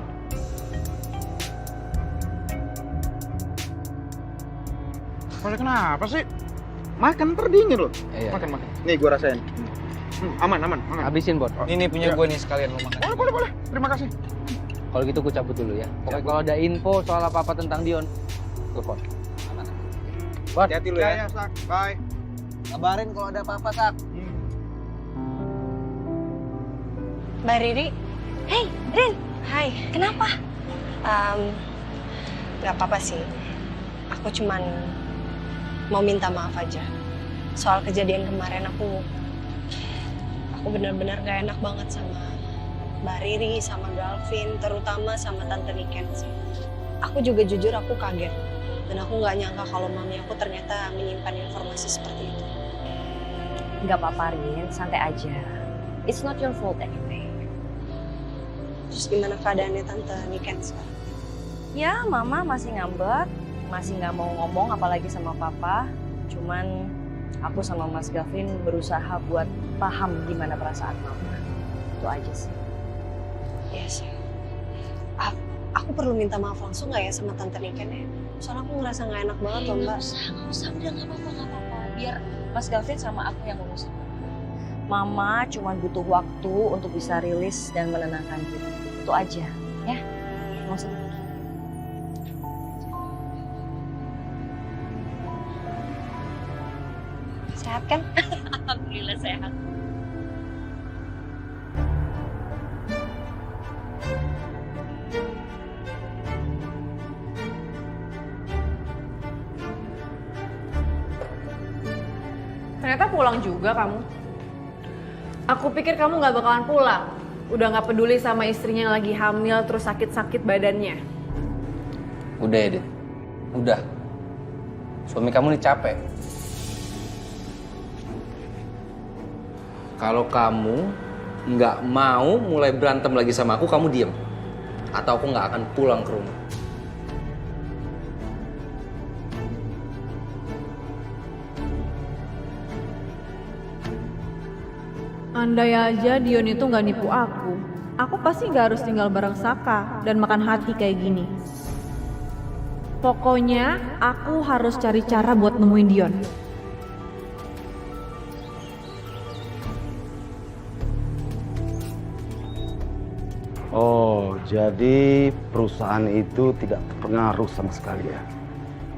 Kenapa sih? Makan ntar dingin loh. Iya. Makan. Nih gua rasain. Aman. Habisin, Bon. Ini punya gue nih sekalian lo makan. Boleh. Terima kasih. Kalau gitu gue cabut dulu ya. Pokoknya kalau ada info soal apa-apa tentang Dion, telepon. Bon, hati-hati lu ya. Sak. Bye. Kabarin kalau ada apa-apa, Sak. Mbak Riri. Hey, Rin. Hai. Kenapa? Gak apa-apa sih. Aku cuman mau minta maaf aja. Soal kejadian kemarin aku benar-benar gak enak banget sama Mbak Riri, sama Galvin, terutama sama Tante Niken sih. Aku juga jujur aku kaget. Dan aku gak nyangka kalau mami aku ternyata menyimpan informasi seperti itu. Nggak apa-apa Rin, santai aja. It's not your fault anyway. Terus gimana keadaannya Tante Niken sekarang? Ya, Mama masih ngambek, masih nggak mau ngomong apalagi sama Papa. Cuman aku sama Mas Gavin berusaha buat paham gimana perasaan Mama. Itu aja sih. Iya sih. Aku perlu minta maaf langsung nggak ya sama Tante Niken ya? Soalnya aku ngerasa nggak enak banget loh Mbak. Nggak usah, udah nggak apa-apa. Biar Mas Gavin sama aku yang ngurus. Mama cuma butuh waktu untuk bisa rilis dan menenangkan diri. Itu aja, ya. Nggak usah. Sehat kan? Alhamdulillah sehat. Ternyata pulang juga kamu. Aku pikir kamu nggak bakalan pulang. Udah nggak peduli sama istrinya yang lagi hamil terus sakit-sakit badannya. Udah ya, Dit. Udah. Suami kamu nih capek. Kalau kamu nggak mau mulai berantem lagi sama aku, kamu diem. Atau aku nggak akan pulang ke rumah. Andai aja Dion itu nggak nipu aku pasti nggak harus tinggal bareng Saka dan makan hati kayak gini. Pokoknya aku harus cari cara buat nemuin Dion. Oh, jadi perusahaan itu tidak terpengaruh sama sekali ya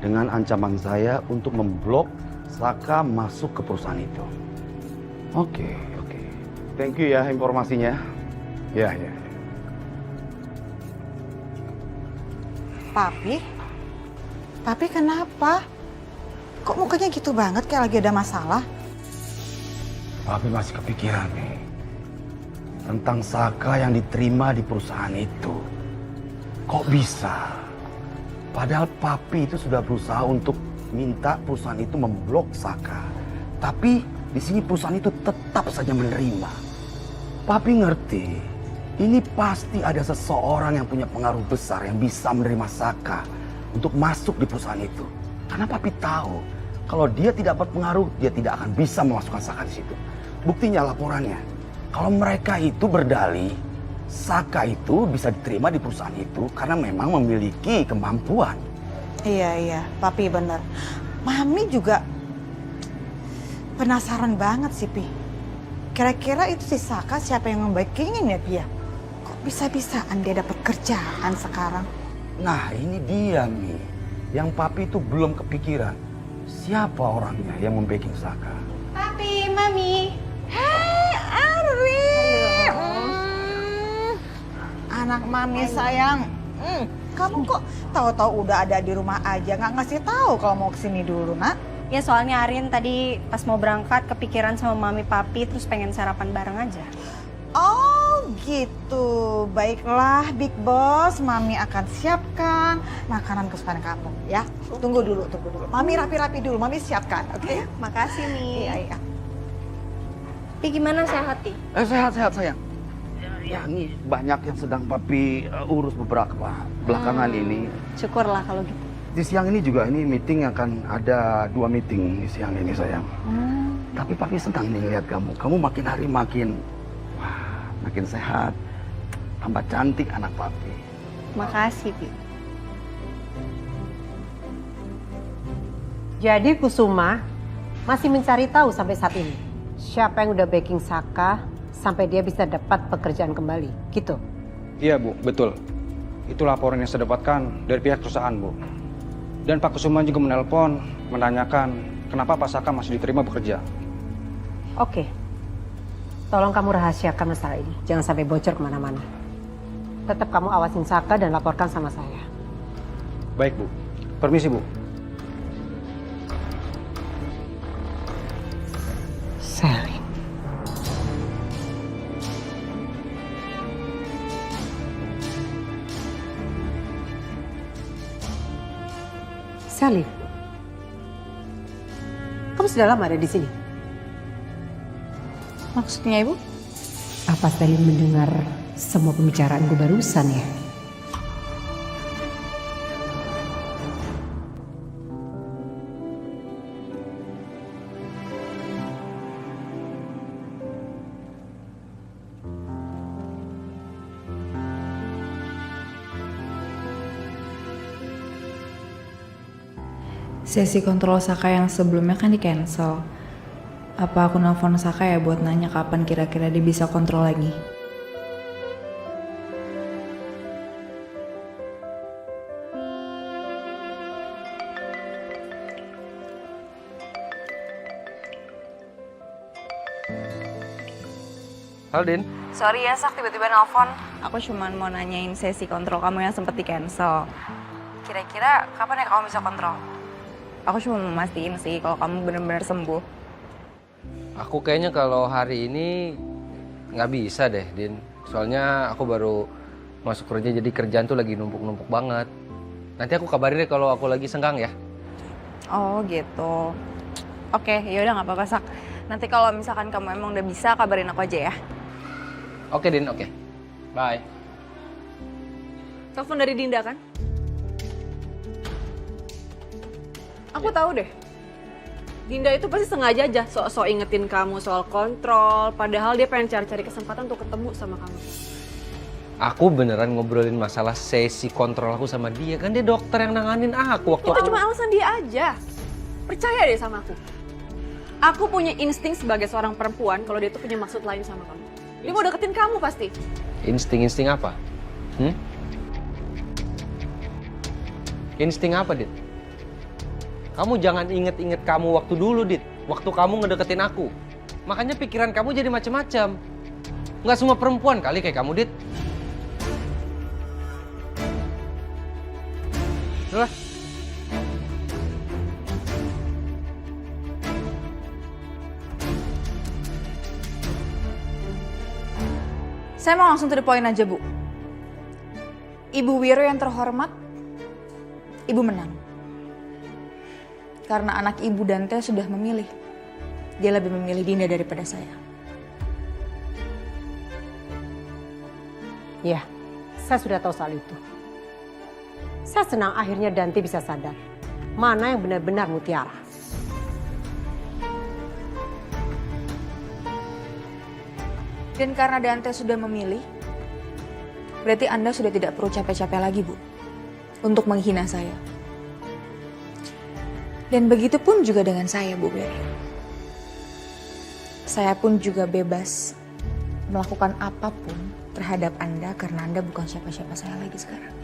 dengan ancaman saya untuk memblok Saka masuk ke perusahaan itu. Oke. Thank you ya informasinya. Ya. Papi kenapa? Kok mukanya gitu banget kayak lagi ada masalah? Papi masih kepikiran nih tentang Saka yang diterima di perusahaan itu. Kok bisa? Padahal Papi itu sudah berusaha untuk minta perusahaan itu memblok Saka. Tapi di sini perusahaan itu tetap saja menerima. Papi ngerti, ini pasti ada seseorang yang punya pengaruh besar yang bisa menerima Saka untuk masuk di perusahaan itu. Karena Papi tahu, kalau dia tidak berpengaruh, dia tidak akan bisa memasukkan Saka di situ. Buktinya laporannya, kalau mereka itu berdalih, Saka itu bisa diterima di perusahaan itu karena memang memiliki kemampuan. Iya, Papi bener. Mami juga penasaran banget sih, Pi. Kira-kira itu si Saka siapa yang ngebikinin ya dia? Kok bisa-bisaan dia dapat kerjaan sekarang? Nah ini dia nih, yang Papi itu belum kepikiran. Siapa orangnya yang membacking Saka? Papi, Mami. Hei, Ari. Anak Mami sayang. Kamu kok tahu-tahu udah ada di rumah aja, nggak ngasih tahu kalau mau kesini dulu, Nak? Ya soalnya Arin tadi pas mau berangkat kepikiran sama Mami Papi terus pengen sarapan bareng aja. Oh gitu, baiklah Big Boss, Mami akan siapkan makanan kesukaan kamu ya. Tunggu dulu. Mami rapi-rapi dulu, Mami siapkan, oke? Makasih Mi. Iya. Pi gimana sehat Ti? Sehat sayang. Ya ini banyak yang sedang Papi urus beberapa belakangan ini. Syukurlah kalau gitu. Di siang ini juga ini meeting akan ada 2 meeting di siang ini sayang. Tapi Papi senang nih lihat kamu. Kamu makin hari makin sehat, tambah cantik anak Papi. Makasih Pi. Jadi Kusuma masih mencari tahu sampai saat ini siapa yang udah backing Saka sampai dia bisa dapat pekerjaan kembali, gitu? Iya Bu, betul. Itu laporan yang saya dapatkan dari pihak perusahaan Bu. Dan Pak Kusuma juga menelpon, menanyakan kenapa Pak Saka masih diterima bekerja. Oke. Tolong kamu rahasiakan masalah ini. Jangan sampai bocor kemana-mana. Tetap kamu awasin Saka dan laporkan sama saya. Baik Bu. Permisi Bu. Selin. Selin, kamu sudah lama ada di sini? Maksudnya Ibu? Apa Stalin mendengar semua pembicaraan gue barusan ya? Sesi kontrol Saka yang sebelumnya kan di cancel. Apa aku nelfon Saka ya buat nanya kapan kira-kira dia bisa kontrol lagi? Halo Din. Sorry ya Sak, tiba-tiba nelfon. Aku cuma mau nanyain sesi kontrol kamu yang sempat di cancel. Kira-kira kapan ya kamu bisa kontrol? Aku cuma mau mastiin sih kalau kamu benar-benar sembuh. Aku kayaknya kalau hari ini nggak bisa deh, Din. Soalnya aku baru masuk kerja, jadi kerjaan tuh lagi numpuk-numpuk banget. Nanti aku kabarin deh kalau aku lagi senggang ya. Oh gitu. Oke, yaudah nggak apa-apa Sak. Nanti kalau misalkan kamu emang udah bisa, kabarin aku aja ya. Oke Din, oke. Bye. Telepon dari Dinda kan? Aku tahu deh. Dinda itu pasti sengaja aja sok-sok ingetin kamu soal kontrol, padahal dia pengen cari-cari kesempatan untuk ketemu sama kamu. Aku beneran ngobrolin masalah sesi kontrol aku sama dia. Kan dia dokter yang nanganin aku waktu Itu cuma alasan dia aja. Percaya deh sama aku. Aku punya insting sebagai seorang perempuan kalau dia tuh punya maksud lain sama kamu. Dia mau deketin kamu pasti. Insting apa? Insting apa, Dit? Kamu jangan inget-inget kamu waktu dulu, Dit. Waktu kamu ngedeketin aku. Makanya pikiran kamu jadi macam-macam. Nggak semua perempuan kali kayak kamu, Dit. Udah. Saya mau langsung to the point aja, Bu. Ibu Wiro yang terhormat, Ibu menang. Karena anak Ibu Dante sudah memilih. Dia lebih memilih Dinda daripada saya. Ya, saya sudah tahu soal itu. Saya senang akhirnya Dante bisa sadar mana yang benar-benar mutiara. Dan karena Dante sudah memilih, berarti Anda sudah tidak perlu capek-capek lagi, Bu, untuk menghina saya. Dan begitu pun juga dengan saya, Bu Berry. Saya pun juga bebas melakukan apapun terhadap Anda karena Anda bukan siapa-siapa saya lagi sekarang.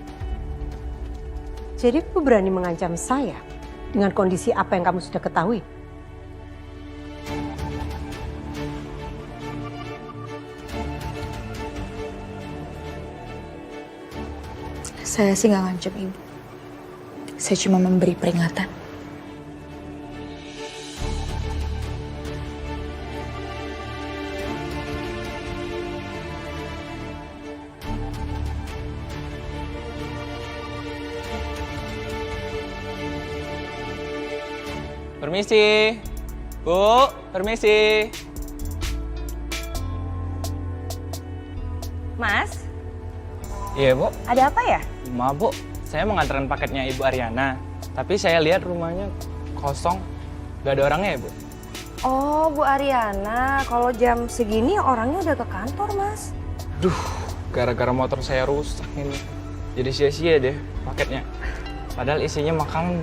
Jadi kamu berani mengancam saya dengan kondisi apa yang kamu sudah ketahui? Saya sih nggak ngancam Ibu. Saya cuma memberi peringatan. Permisi, Bu, permisi. Mas, Iya, Bu. ada apa ya? Maaf, Bu. Saya mau nganterin paketnya Ibu Ariana. Tapi saya lihat rumahnya kosong. Gak ada orangnya ya, Bu? Oh, Bu Ariana, kalau jam segini orangnya udah ke kantor, Mas. Duh, gara-gara motor saya rusak ini. Jadi sia-sia deh paketnya. Padahal isinya makanan.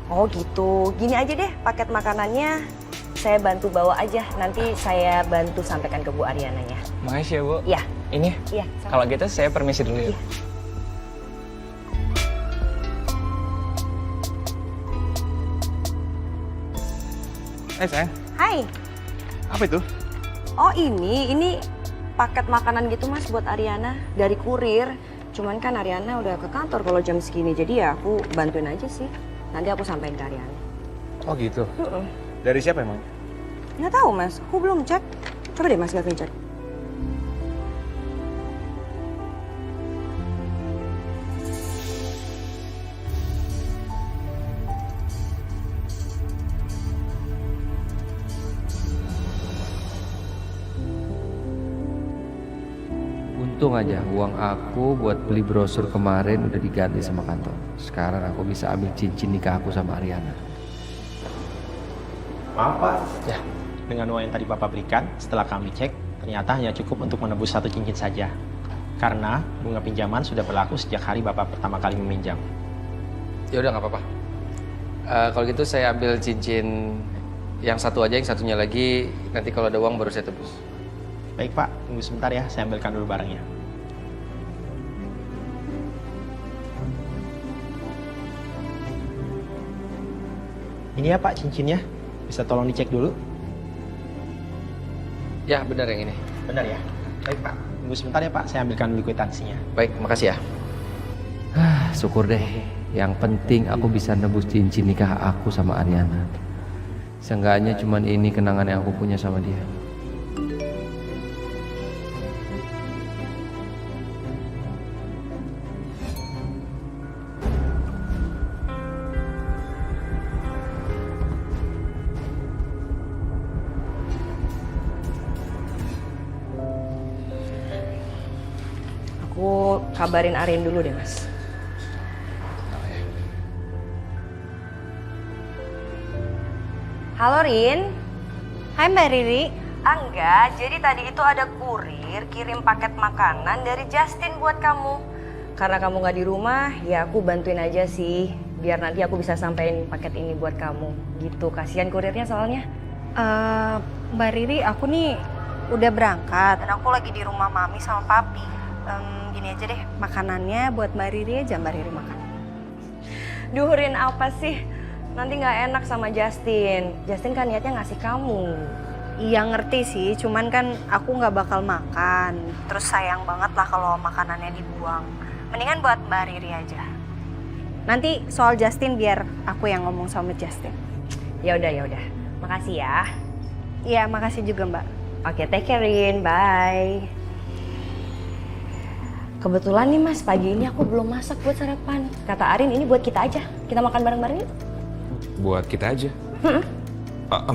Oh gitu, gini aja deh paket makanannya saya bantu bawa aja. Nanti saya bantu sampaikan ke Bu Ariananya. Makasih ya, Bu. Iya. Ini ya? Iya. Kalau gitu saya permisi dulu ya. Sayang. Hai. Apa itu? Oh ini paket makanan gitu Mas buat Ariana dari kurir. Cuman kan Ariana udah ke kantor kalau jam segini, jadi ya aku bantuin aja sih. Nanti aku sampein ke Ariana. Oh gitu? Dari siapa emang? Nggak tahu Mas, aku belum cek. Coba deh Mas Gavin cek. Untung aja uang aku buat beli brosur kemarin udah diganti sama kantor. Sekarang aku bisa ambil cincin nikah aku sama Ariana. Maaf Pak, ya, dengan uang yang tadi Bapak berikan, setelah kami cek, ternyata hanya cukup untuk menebus 1 cincin saja. Karena bunga pinjaman sudah berlaku sejak hari Bapak pertama kali meminjam. Ya udah nggak apa-apa. Kalau gitu saya ambil cincin yang satu aja, yang satunya lagi nanti kalau ada uang baru saya tebus. Baik Pak, tunggu sebentar ya, saya ambilkan dulu barangnya. Ini ya Pak cincinnya, bisa tolong dicek dulu? Ya benar yang ini. Benar ya? Baik Pak, tunggu sebentar ya Pak, saya ambilkan dulu kwitansinya. Baik, makasih ya. Syukur deh. Yang penting aku bisa nebus cincin nikah aku sama Ariana. Seenggaknya cuman ini kenangan yang aku punya sama dia. Aku kabarin Arin dulu deh, Mas. Halo, Rin. Hai Mbak Riri. Enggak, jadi tadi itu ada kurir kirim paket makanan dari Justin buat kamu. Karena kamu nggak di rumah, ya aku bantuin aja sih. Biar nanti aku bisa sampein paket ini buat kamu. Gitu, kasihan kurirnya soalnya. Mbak Riri, aku nih udah berangkat dan aku lagi di rumah Mami sama Papi. Gini aja deh, makanannya buat Mbak Riri aja, Mbak Riri makan. Duh, Rin, apa sih? Nanti nggak enak sama Justin. Justin kan niatnya ngasih kamu. Iya ngerti sih, cuman kan aku nggak bakal makan. Terus sayang banget lah kalau makanannya dibuang. Mendingan buat Mbak Riri aja. Nanti soal Justin biar aku yang ngomong sama Justin. Ya udah. Makasih ya. Iya, makasih juga Mbak. Oke, take care, Rin. Bye. Kebetulan nih Mas, pagi ini aku belum masak buat sarapan. Kata Arin ini buat kita aja. Kita makan bareng-bareng yuk. Buat kita aja?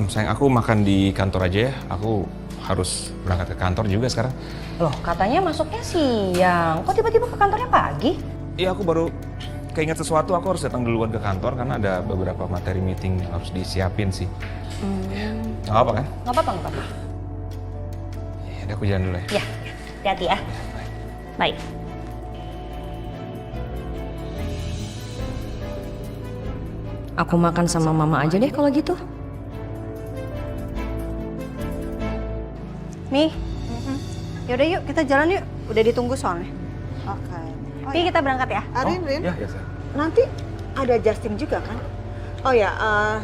Sayang, aku makan di kantor aja ya. Aku harus berangkat ke kantor juga sekarang. Loh, katanya masuknya siang. Kok tiba-tiba ke kantornya pagi? Iya, aku baru keinget sesuatu. Aku harus datang duluan ke kantor karena ada beberapa materi meeting yang harus disiapin sih. Gak apa-apa kan? Gak apa-apa. Ya udah, aku jalan dulu ya. Ya, hati-hati ya. Baik. Aku makan sama mama aja deh kalau gitu. Nih, yaudah yuk kita jalan yuk. Udah ditunggu soalnya. Oke. Pi, kita berangkat ya. Rin. Ya, nanti ada Justin juga kan? Oh ya,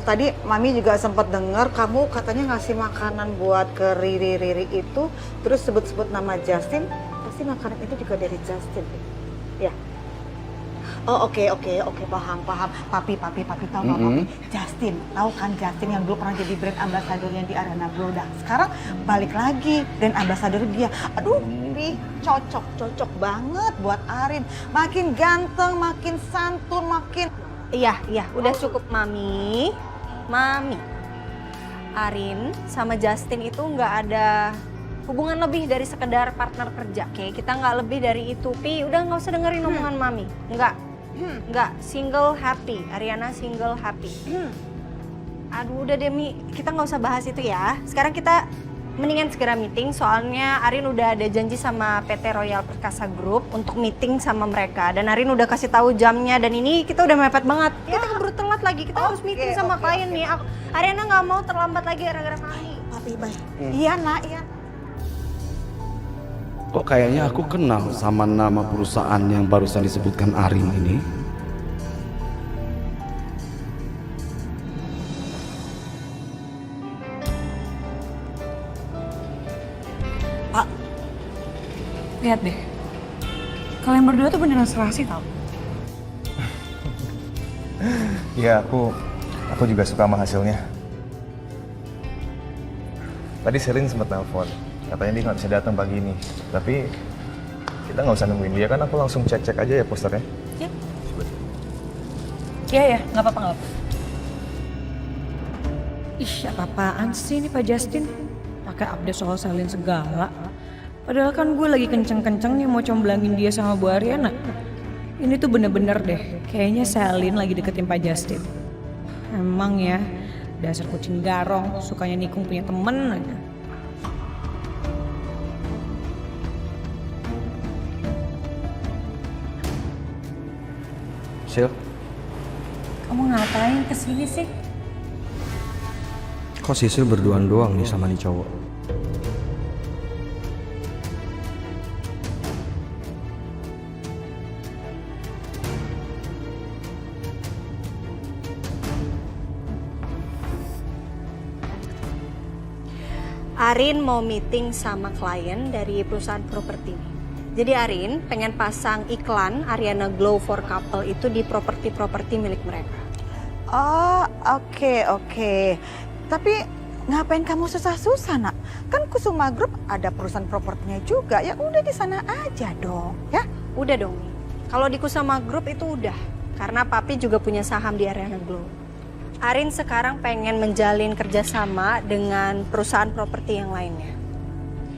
tadi Mami juga sempat dengar kamu katanya ngasih makanan buat ke Riri itu, terus sebut-sebut nama Justin. Pasti makanan itu juga dari Justin, ya? Oh oke, paham. Papi tahu nggak Papi? Justin, tahu kan Justin yang dulu pernah jadi brand ambassadornya di Ariana Glow. Sekarang balik lagi brand ambassador dia. Aduh, Pi, cocok banget buat Arin. Makin ganteng, makin santun, makin. Iya, udah cukup Mami. Arin sama Justin itu nggak ada hubungan lebih dari sekedar partner kerja, oke? Kita nggak lebih dari itu, Pi. Udah nggak usah dengerin omongan Mami. Nggak, single happy. Ariana single happy. Aduh, udah deh Mi, kita nggak usah bahas itu ya. Sekarang kita mendingan segera meeting, soalnya Arin udah ada janji sama PT Royal Perkasa Group untuk meeting sama mereka. Dan Arin udah kasih tahu jamnya, dan ini kita udah mepet banget. Kita keburu telat lagi, kita harus meeting sama klien nih. Ariana nggak mau terlambat lagi gara-gara Mami. Papi, baik. Iya, Nak, iya. Kok kayaknya aku kenal sama nama perusahaan yang barusan disebutkan Arin ini? Pak, lihat deh. Kalian berdua tuh beneran serasi tau? Iya, aku juga suka sama hasilnya. Tadi Selin sempat telepon. Katanya dia nggak bisa datang pagi ini, tapi kita nggak usah nungguin dia kan, aku langsung cek aja ya posternya. Iya, nggak apa-apa. Ih, apa-apaan sih ini Pak Justin? Pakai update soal Selin segala. Padahal kan gue lagi kenceng-kencengnya mau comblangin dia sama Bu Ariana. Ini tuh bener-bener deh, kayaknya Selin lagi deketin Pak Justin. Emang ya, dasar kucing garong, sukanya nikung punya temen aja. Sil, Kamu ngapain kesini sih? kok Sisil berduaan doang nih sama nih cowok? Arin mau meeting sama klien dari perusahaan properti. Jadi Arin pengen pasang iklan Ariana Glow for Couple itu di properti-properti milik mereka. Oh, oke. Tapi ngapain kamu susah-susah, Nak? Kan Kusuma Group ada perusahaan propertinya juga. Ya udah di sana aja dong, ya? Udah dong. Kalau di Kusuma Group itu udah. Karena Papi juga punya saham di Ariana Glow. Arin sekarang pengen menjalin kerjasama dengan perusahaan properti yang lainnya.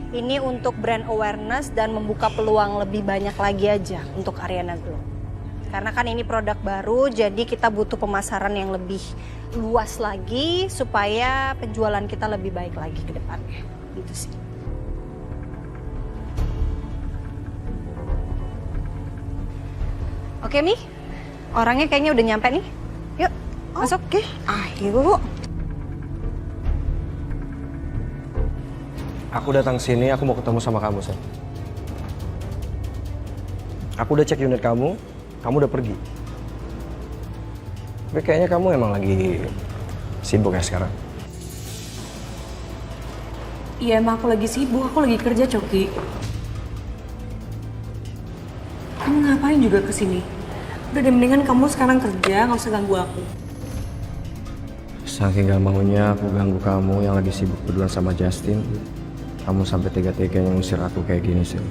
Ini untuk brand awareness dan membuka peluang lebih banyak lagi aja untuk Ariana Glow. Karena kan ini produk baru, jadi kita butuh pemasaran yang lebih luas lagi supaya penjualan kita lebih baik lagi ke depannya. Gitu sih. Oke, Mi. Orangnya kayaknya udah nyampe nih. Yuk, masuk. Oke, ayo. Aku datang sini, aku mau ketemu sama kamu, Sel. Aku udah cek unit kamu udah pergi. Tapi kayaknya kamu emang lagi sibuk ya sekarang. Iya emang aku lagi sibuk, aku lagi kerja, Coki. Kamu ngapain juga kesini? Udah deh, mendingan kamu sekarang kerja, gak usah ganggu aku. Saking gak maunya aku ganggu kamu yang lagi sibuk berduaan sama Justin, kamu sampai tega-teganya ngusir aku kayak gini, Sil.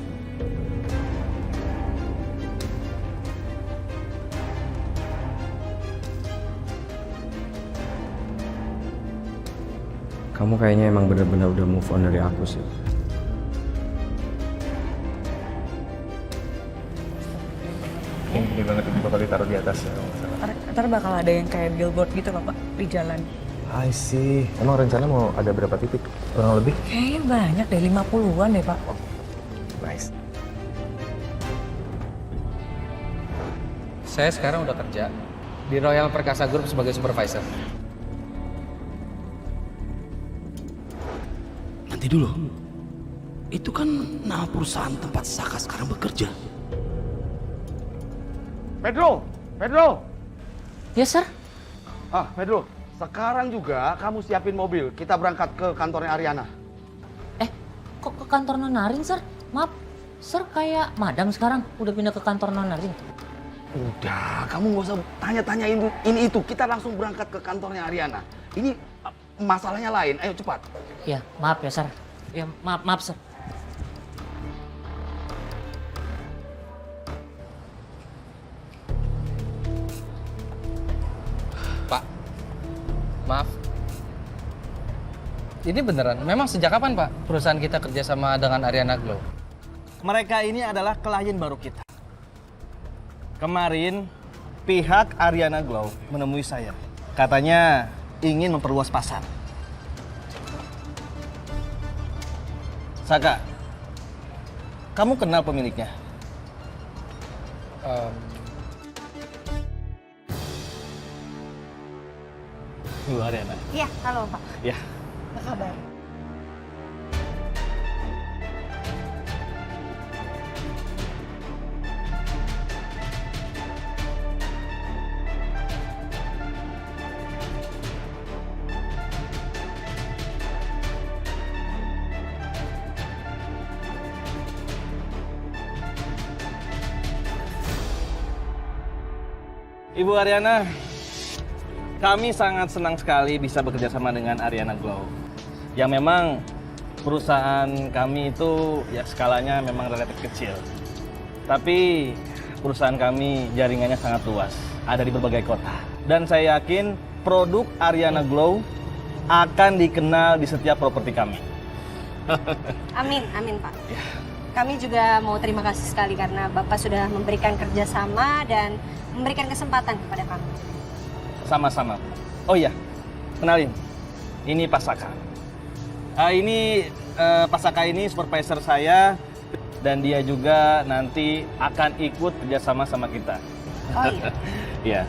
Kamu kayaknya emang benar-benar udah move on dari aku, Sil. Ini banget ini bakal ditaruh di atas ya. Ntar bakal ada yang kayak billboard gitu loh, Pak, di jalan. I see. Emang rencana mau ada berapa titik? Kurang lebih? Kayaknya banyak deh, 50-an deh, Pak. Nice. Saya sekarang udah kerja di Royal Perkasa Group sebagai supervisor. Nanti dulu. Itu kan nama perusahaan tempat Saka sekarang bekerja. Pedro! Yes, sir. Pedro, sekarang juga kamu siapin mobil. Kita berangkat ke kantornya Ariana. Kok ke kantor Nonarin, Sir? Maaf, Sir kayak madam sekarang udah pindah ke kantor Nonarin. Udah, kamu nggak usah tanya-tanya ini itu. Kita langsung berangkat ke kantornya Ariana. Ini masalahnya lain. Ayo cepat. Ya, maaf ya, Sir. Ya, maaf, Sir. Pak, maaf. Ini beneran, memang sejak kapan Pak perusahaan kita kerjasama dengan Ariana Glow? Mereka ini adalah klien baru kita. Kemarin pihak Ariana Glow menemui saya. Katanya ingin memperluas pasar. Saka, kamu kenal pemiliknya? Bu Ariana. Iya, halo Pak. Ya. Apa kabar? Ibu Ariana, kami sangat senang sekali bisa bekerja sama dengan Ariana Glow. Yang memang perusahaan kami itu ya skalanya memang relatif kecil. Tapi perusahaan kami jaringannya sangat luas, ada di berbagai kota. Dan saya yakin produk Ariana Glow akan dikenal di setiap properti kami. Amin Pak. kami juga mau terima kasih sekali karena Bapak sudah memberikan kerjasama dan memberikan kesempatan kepada kami. Sama-sama. Oh iya, kenalin. Ini Pak Saka. Pak Saka ini supervisor saya dan dia juga nanti akan ikut kerjasama sama kita. Oh iya? Iya.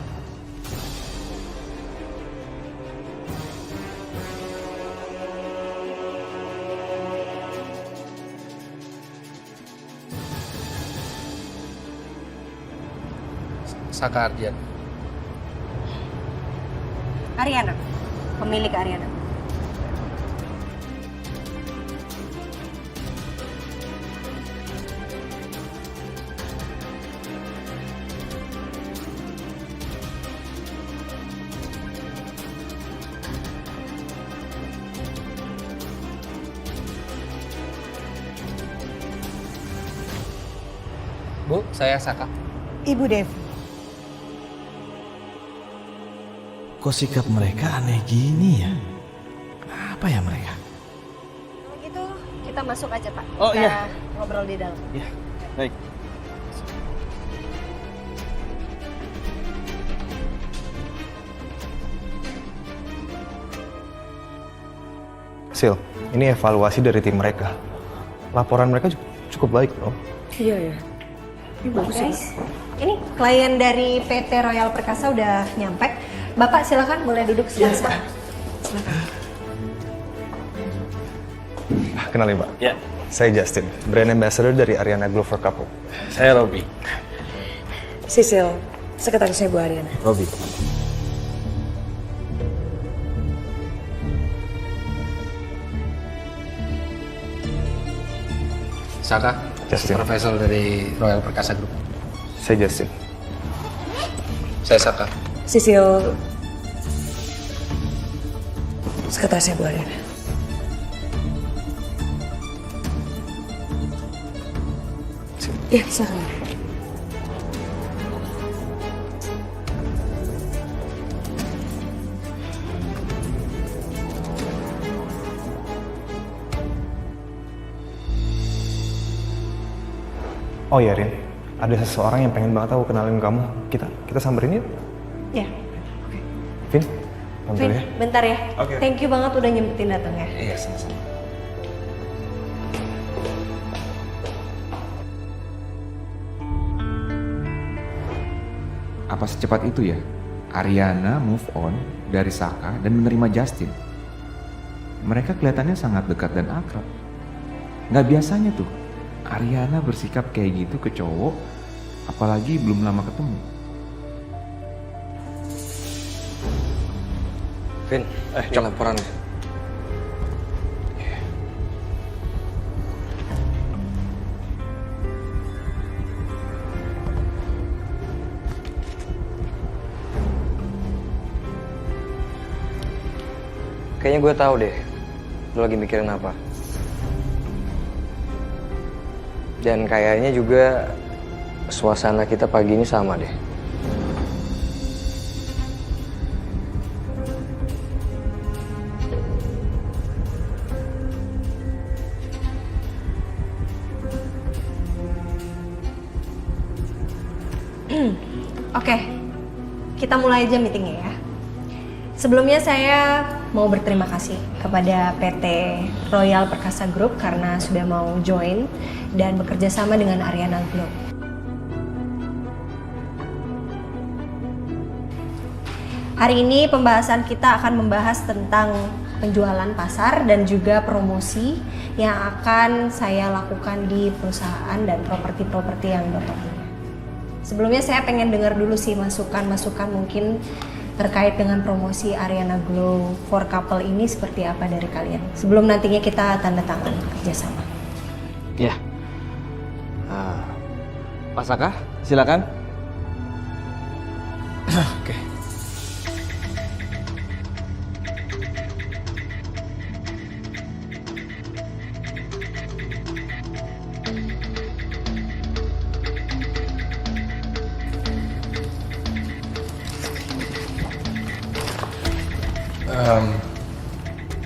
Saka Ardian. Ariana, pemilik Ariana. Bu, saya Saka. Ibu Dev. Kok sikap mereka aneh gini ya? Apa ya mereka? Kalau gitu kita masuk aja Pak. Oh, kita iya. ngobrol di dalam. Iya, baik. Sil, ini evaluasi dari tim mereka. Laporan mereka cukup baik loh. Iya ya. Ini bagus guys. Ini klien dari PT Royal Perkasa udah nyampe. Bapak silakan boleh duduk sebelah. Silakan. Kenalin Pak. Ya. Saya Justin, brand ambassador dari Ariana Glow for Couple. Saya Robi. Sisil, sekretaris saya Bu Ariana. Robi. Saka, Justin. supervisor dari Royal Perkasa Group. Saya Justin. Saya Saka. Sisil, sekretaris saya Bu Ariana. Ya, silakan. Oh iya Rin, ada seseorang yang pengen banget aku kenalin kamu. Kita samperin yuk. Ya. Vin, bentar Vin, ya. bentar ya. Oke. Thank you banget udah nyempetin datang ya. Iya, sama-sama. Apa secepat itu ya? Ariana move on dari Saka dan menerima Justin. Mereka kelihatannya sangat dekat dan akrab. Nggak biasanya tuh Ariana bersikap kayak gitu ke cowok, apalagi belum lama ketemu. Vin, cok laporan. Kayaknya gue tahu deh, lo lagi mikirin apa. Dan kayaknya juga suasana kita pagi ini sama deh. Oke, kita mulai aja meetingnya ya. Sebelumnya saya mau berterima kasih kepada PT Royal Perkasa Group karena sudah mau join dan bekerja sama dengan Ariana Glow. Hari ini pembahasan kita akan membahas tentang penjualan pasar dan juga promosi yang akan saya lakukan di perusahaan dan properti-properti yang Bapak punya. Sebelumnya saya pengen dengar dulu sih masukan-masukan mungkin terkait dengan promosi Ariana Glow for Couple ini seperti apa dari kalian? Sebelum nantinya kita tanda tangan kerjasama. Ya. Pak Saka, silakan. Oke.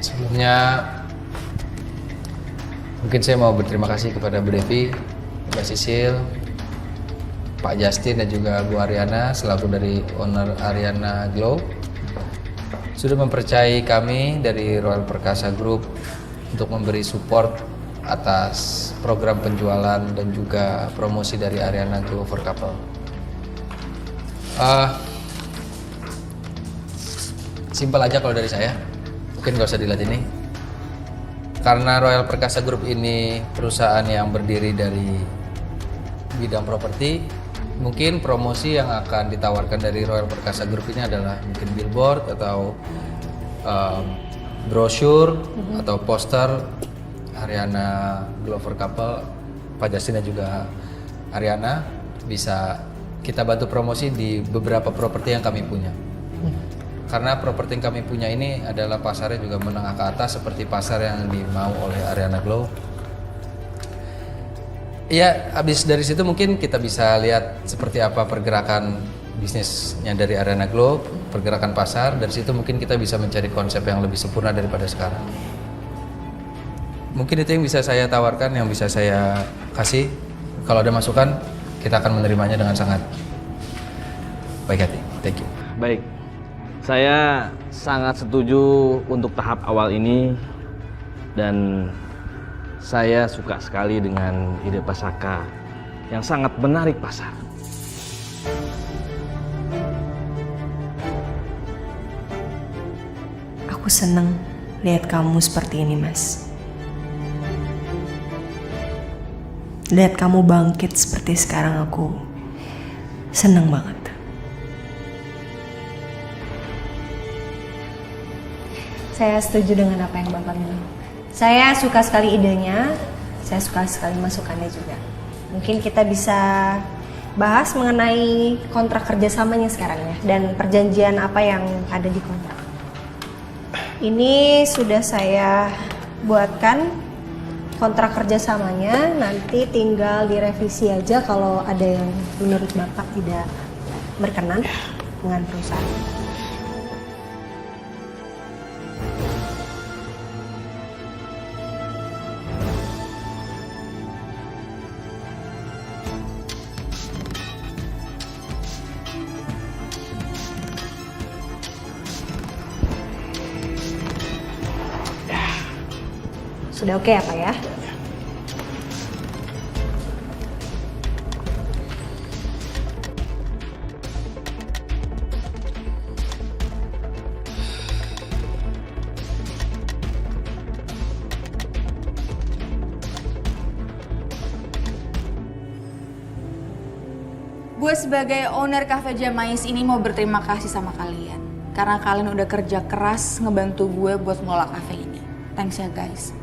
Sebelumnya Mungkin saya mau berterima kasih kepada Bu Devi, Mbak Sisil, Pak Justin dan juga Bu Ariana selaku dari owner Ariana Glow sudah mempercayai kami dari Royal Perkasa Group untuk memberi support atas program penjualan dan juga promosi dari Ariana Glow for Couple. Simpel aja kalau dari saya, mungkin gak usah dilatih ini. Karena Royal Perkasa Group ini perusahaan yang berdiri dari bidang properti, mungkin promosi yang akan ditawarkan dari Royal Perkasa Group ini adalah mungkin billboard atau brosur atau poster Ariana Glow for Couple, Pak Justin dan juga Ariana bisa kita bantu promosi di beberapa properti yang kami punya. Karena properti yang kami punya ini adalah pasarnya juga menengah ke atas seperti pasar yang dimau oleh Ariana Glow. Ya, habis dari situ mungkin kita bisa lihat seperti apa pergerakan bisnisnya dari Ariana Glow, pergerakan pasar. Dari situ mungkin kita bisa mencari konsep yang lebih sempurna daripada sekarang. Mungkin itu yang bisa saya tawarkan, yang bisa saya kasih. Kalau ada masukan, kita akan menerimanya dengan sangat baik hati. Thank you. Baik, saya sangat setuju untuk tahap awal ini dan saya suka sekali dengan ide Pak Saka yang sangat menarik pasar. Aku seneng lihat kamu seperti ini, Mas. Lihat kamu bangkit seperti sekarang, aku seneng banget. Saya setuju dengan apa yang Bapak bilang. Saya suka sekali idenya, saya suka sekali masukannya juga. Mungkin kita bisa bahas mengenai kontrak kerjasamanya sekarang ya, dan perjanjian apa yang ada di kontrak. Ini sudah saya buatkan kontrak kerjasamanya, nanti tinggal direvisi aja kalau ada yang menurut Bapak tidak berkenan dengan perusahaan. Sudah oke ya Pak ya? Gue sebagai owner Cafe Jamais ini mau berterima kasih sama kalian. Karena kalian udah kerja keras ngebantu gue buat ngelola cafe ini. Thanks ya guys.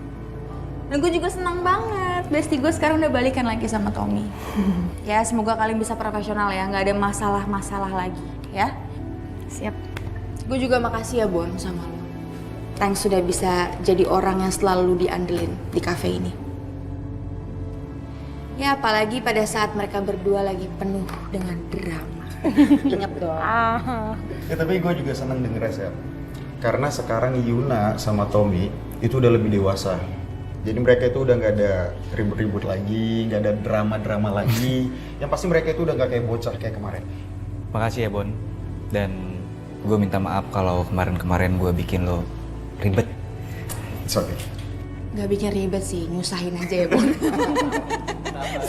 Dan gue juga senang banget, bestie gue sekarang udah balikan lagi sama Tommy. Ya semoga kalian bisa profesional ya, nggak ada masalah-masalah lagi ya. Siap. Gue juga makasih ya Bon sama lo. Thanks sudah bisa jadi orang yang selalu diandelin di cafe ini. Ya apalagi pada saat mereka berdua lagi penuh dengan drama. Ingat dong. Ya tapi gue juga seneng denger Sel. Karena sekarang Yuna sama Tommy itu udah lebih dewasa. Jadi mereka itu udah nggak ada ribut-ribut lagi, nggak ada drama-drama lagi. Yang pasti mereka itu udah nggak kayak bocah kayak kemarin. Makasih ya Bon. Dan gue minta maaf kalau kemarin-kemarin gue bikin lo ribet. It's okay. Gak bikin ribet sih, nyusahin aja ya Bon.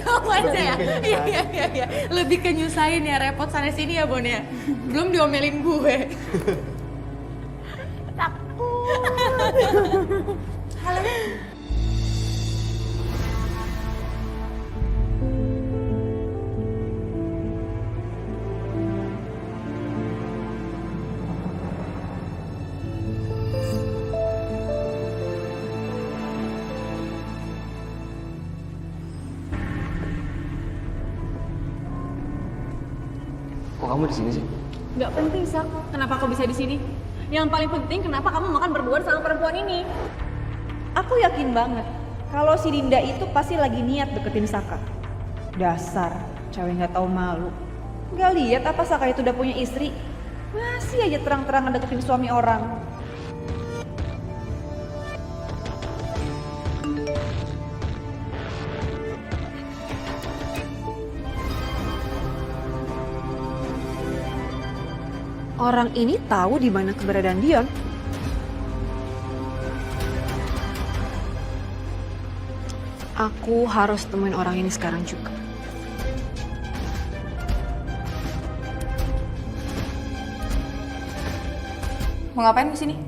Sama aja ya? Iya. Lebih ke nyusahin ya, repot sana sini ya Bon ya. Belum diomelin gue. Takut. Halo. Kok kamu di sini sih? Nggak penting, Sak. Kenapa kau bisa di sini? Yang paling penting kenapa kamu makan berdua sama perempuan ini? Aku yakin banget kalau si Dinda itu pasti lagi niat deketin Saka. Dasar cewek nggak tahu malu. Nggak lihat apa Saka itu udah punya istri? Masih aja terang-terangan deketin suami orang. orang ini tahu di mana keberadaan Dion. Aku harus temuin orang ini sekarang juga. Mau ngapain kesini?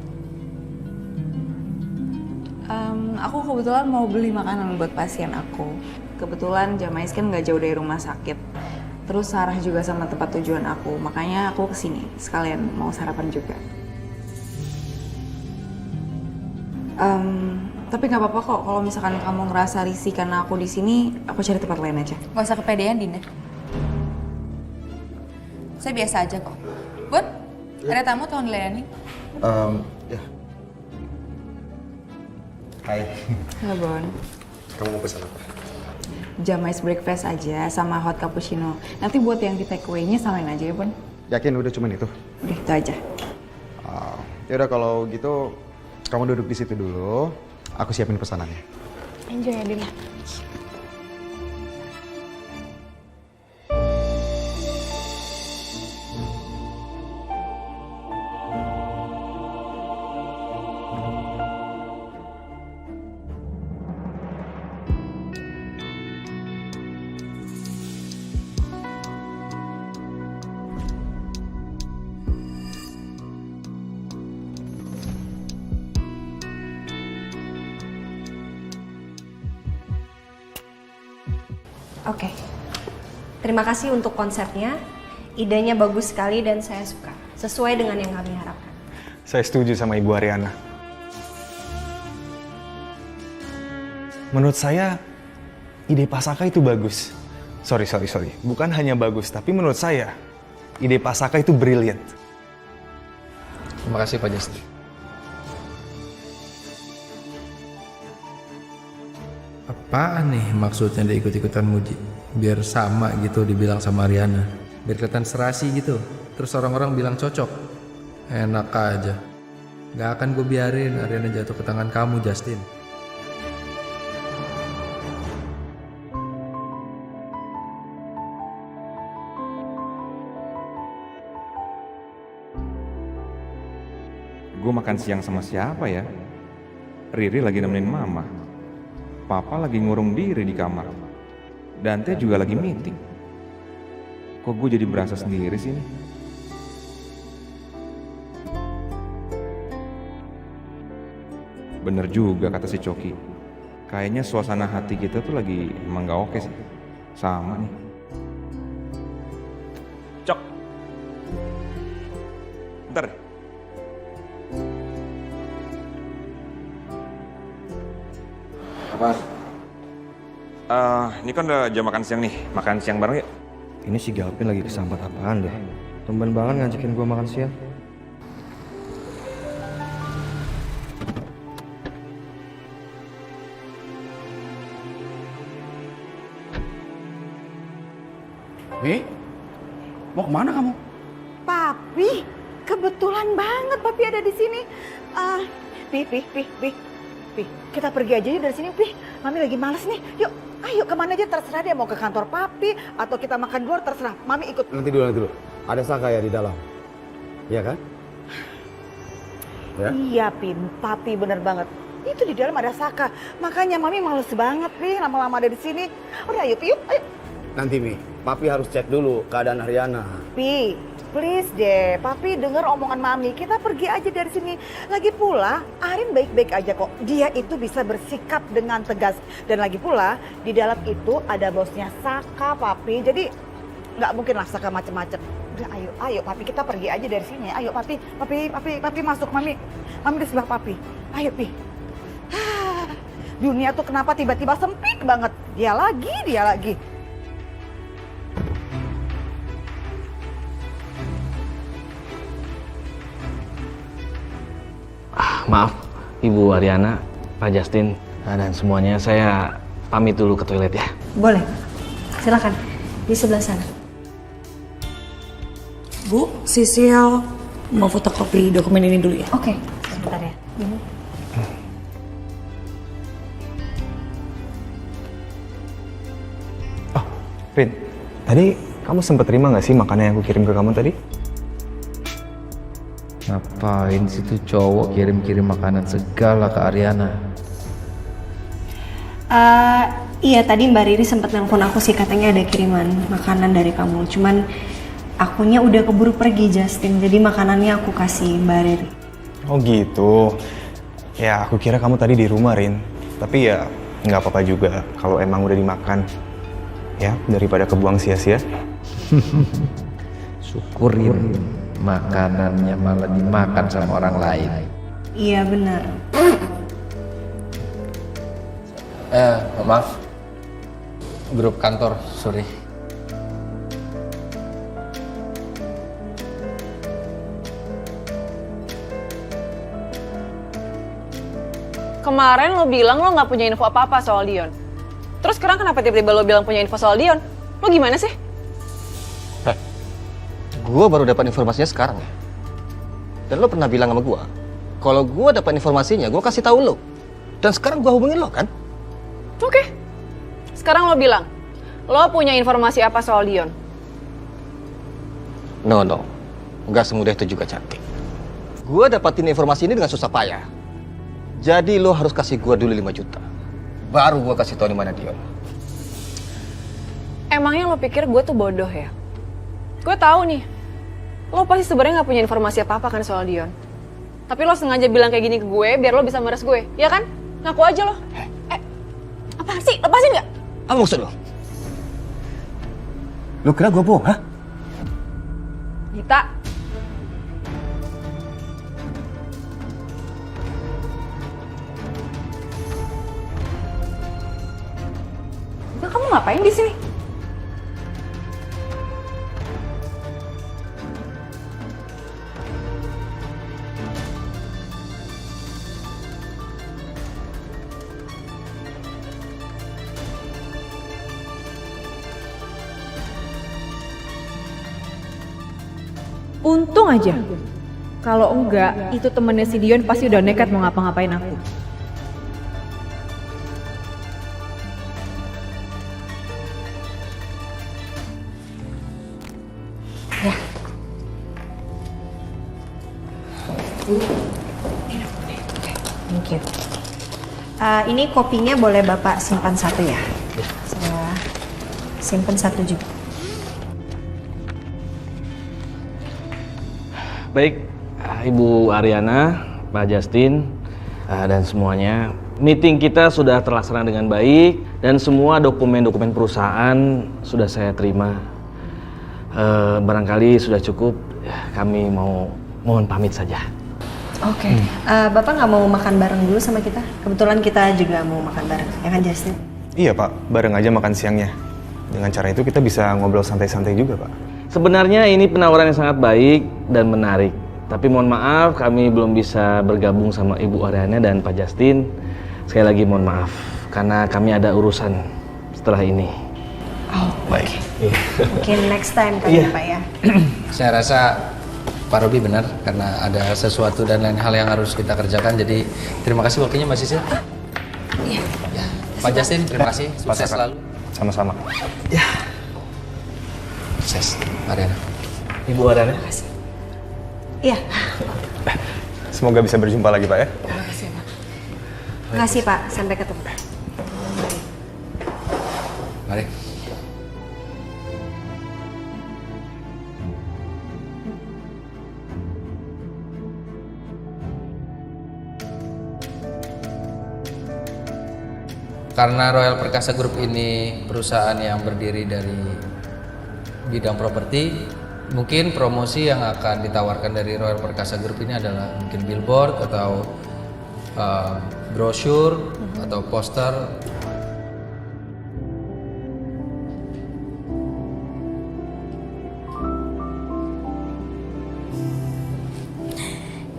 Aku kebetulan mau beli makanan buat pasien aku. Kebetulan Jamais kan nggak jauh dari rumah sakit. Terus Sarah juga sama tempat tujuan aku. Makanya aku kesini. Sekalian mau sarapan juga. Tapi nggak apa-apa kok kalau misalkan kamu ngerasa risih karena aku di sini, aku cari tempat lain aja. Gak usah kepedean, Dinda. Saya biasa aja kok. Bun, ada tamu tolong dilayani. Ya. Hai. Halo, Bon. Kamu mau pesan apa? Jamais breakfast aja sama hot cappuccino. Nanti buat yang di take away-nya samain aja ya, Bon. Yakin udah cuman itu? Udah, itu aja. Yaudah kalau gitu, kamu duduk di situ dulu. Aku siapin pesanannya. Enjoy ya, Dinda. Oke. Terima kasih untuk konsepnya. Idenya bagus sekali dan saya suka. Sesuai dengan yang kami harapkan. Saya setuju sama Ibu Ariana. Menurut saya, ide Pasaka itu bagus. Sorry. Bukan hanya bagus, tapi menurut saya, ide Pasaka itu brilliant. Terima kasih Pak Justin. Apaan nih maksudnya dia ikut-ikutan muji? Biar sama gitu dibilang sama Ariana. Biar kelihatan serasi gitu. Terus orang-orang bilang cocok. Enak aja. Gak akan gue biarin Ariana jatuh ke tangan kamu, Justin. Gue makan siang sama siapa ya? Riri lagi nemenin mama. Papa lagi ngurung diri di kamar. Dante juga lagi meeting. Kok gue jadi berasa sendiri sih ini? Bener juga kata si Coki. Kayaknya suasana hati kita tuh lagi emang gak oke sih. Sama nih. Cok. Bentar deh. Apaan? Ini kan udah jam makan siang nih. Makan siang bareng yuk. Ini si Galvin lagi kesambat apaan deh? Tumben banget ngajakin gua makan siang. Mi, mau kemana kamu? Papi, kebetulan banget Papi ada di sini. Pi, kita pergi aja yuk dari sini, Pi. Mami lagi males nih. Yuk, ayo kemana aja terserah dia. Mau ke kantor Papi atau kita makan di luar terserah. Mami ikut. Nanti dulu. Ada Saka ya di dalam. Iya kan? Ya? Iya, Pi. Papi bener banget. Itu di dalam ada Saka. Makanya Mami males banget, Pi. Lama-lama ada di sini. Udah, ayo, Pi, yuk. Ayo. Nanti Mi, Papi harus cek dulu keadaan Ariana. Pi, please deh. Papi denger omongan Mami. Kita pergi aja dari sini. Lagi pula, Arin baik-baik aja kok. Dia itu bisa bersikap dengan tegas. Dan lagi pula, di dalam itu ada bosnya Saka, Papi. Jadi, nggak mungkin lah Saka macem-macem. Udah, ayo Papi, kita pergi aja dari sini. Ayo Papi masuk. Mami di sebelah Papi. Ayo, Pi. Dunia tuh kenapa tiba-tiba sempit banget. Dia lagi. Maaf, Ibu Ariana, Pak Justin, dan semuanya. Saya pamit dulu ke toilet ya. Boleh. Silakan. Di sebelah sana. Bu, Sisil mau fotokopi dokumen ini dulu ya? Oke, sebentar ya. Rin, tadi kamu sempat terima nggak sih makanan yang aku kirim ke kamu tadi? Ngapain sih tuh cowok kirim-kirim makanan segala ke Ariana? Iya tadi Mbak Riri sempat nelpon aku sih, katanya ada kiriman makanan dari kamu. Cuman akunya udah keburu pergi Justin, jadi makanannya aku kasih Mbak Riri. Oh gitu. Ya aku kira kamu tadi di rumah, Rin. Tapi ya nggak apa-apa juga kalau emang udah dimakan. Ya, daripada kebuang sia-sia. Syukurin makanannya malah dimakan sama orang lain. Iya benar. Maaf. Grup kantor, sorry. Kemarin lo bilang lo nggak punya info apa-apa soal Dion. Terus sekarang kenapa tiba-tiba lo bilang punya info soal Dion? Lo gimana sih? Gue baru dapat informasinya sekarang. Dan lo pernah bilang sama gue, kalau gue dapat informasinya, gue kasih tahu lo. Dan sekarang gue hubungin lo kan? Oke. Sekarang lo bilang, lo punya informasi apa soal Dion? No. Nggak semudah itu juga, cantik. Gue dapatin informasi ini dengan susah payah. Jadi lo harus kasih gue dulu 5 juta. Baru gue kasih tahu di mana Dion. Emangnya lo pikir gue tuh bodoh ya? Gue tahu nih, lo pasti sebenarnya nggak punya informasi apa-apa kan soal Dion. Tapi lo sengaja bilang kayak gini ke gue biar lo bisa meres gue, ya kan? Ngaku aja lo. Apaan sih? Lepasin nggak? Apa maksud lo? Lo kira gue bohong, hah? Gita. Kamu ngapain di sini? Untung aja. Kalau enggak, itu temennya si Dion pasti udah nekat mau ngapa-ngapain aku. Ya. Thank you. Ini kopinya boleh Bapak simpan satu ya? Saya simpan satu juga. Baik, Ibu Ariana, Pak Justin, dan semuanya. Meeting kita sudah terlaksana dengan baik dan semua dokumen-dokumen perusahaan sudah saya terima. Barangkali sudah cukup, kami mohon pamit saja. Oke. Bapak nggak mau makan bareng dulu sama kita? Kebetulan kita juga mau makan bareng, ya kan Justin? Iya Pak, bareng aja makan siangnya. Dengan cara itu kita bisa ngobrol santai-santai juga Pak. Sebenarnya ini penawaran yang sangat baik dan menarik. Tapi mohon maaf kami belum bisa bergabung sama Ibu Ariana dan Pak Justin. Sekali lagi mohon maaf karena kami ada urusan setelah ini. Oh, baik. Mungkin next time kali ya Pak ya. Saya rasa Pak Robi benar karena ada sesuatu dan lain hal yang harus kita kerjakan. Jadi terima kasih waktunya Mbak Sisil. Iya. Pak Justin, terima kasih. Sukses selalu. Sama-sama. Ya. Sukses, Ariana. Ibu Ariana. Iya. Semoga bisa berjumpa lagi Pak ya. Makasih Pak, sampai ketemu. Mari. Karena Royal Perkasa Group ini perusahaan yang berdiri dari bidang properti, mungkin promosi yang akan ditawarkan dari Royal Perkasa Group ini adalah mungkin billboard atau brosur atau poster.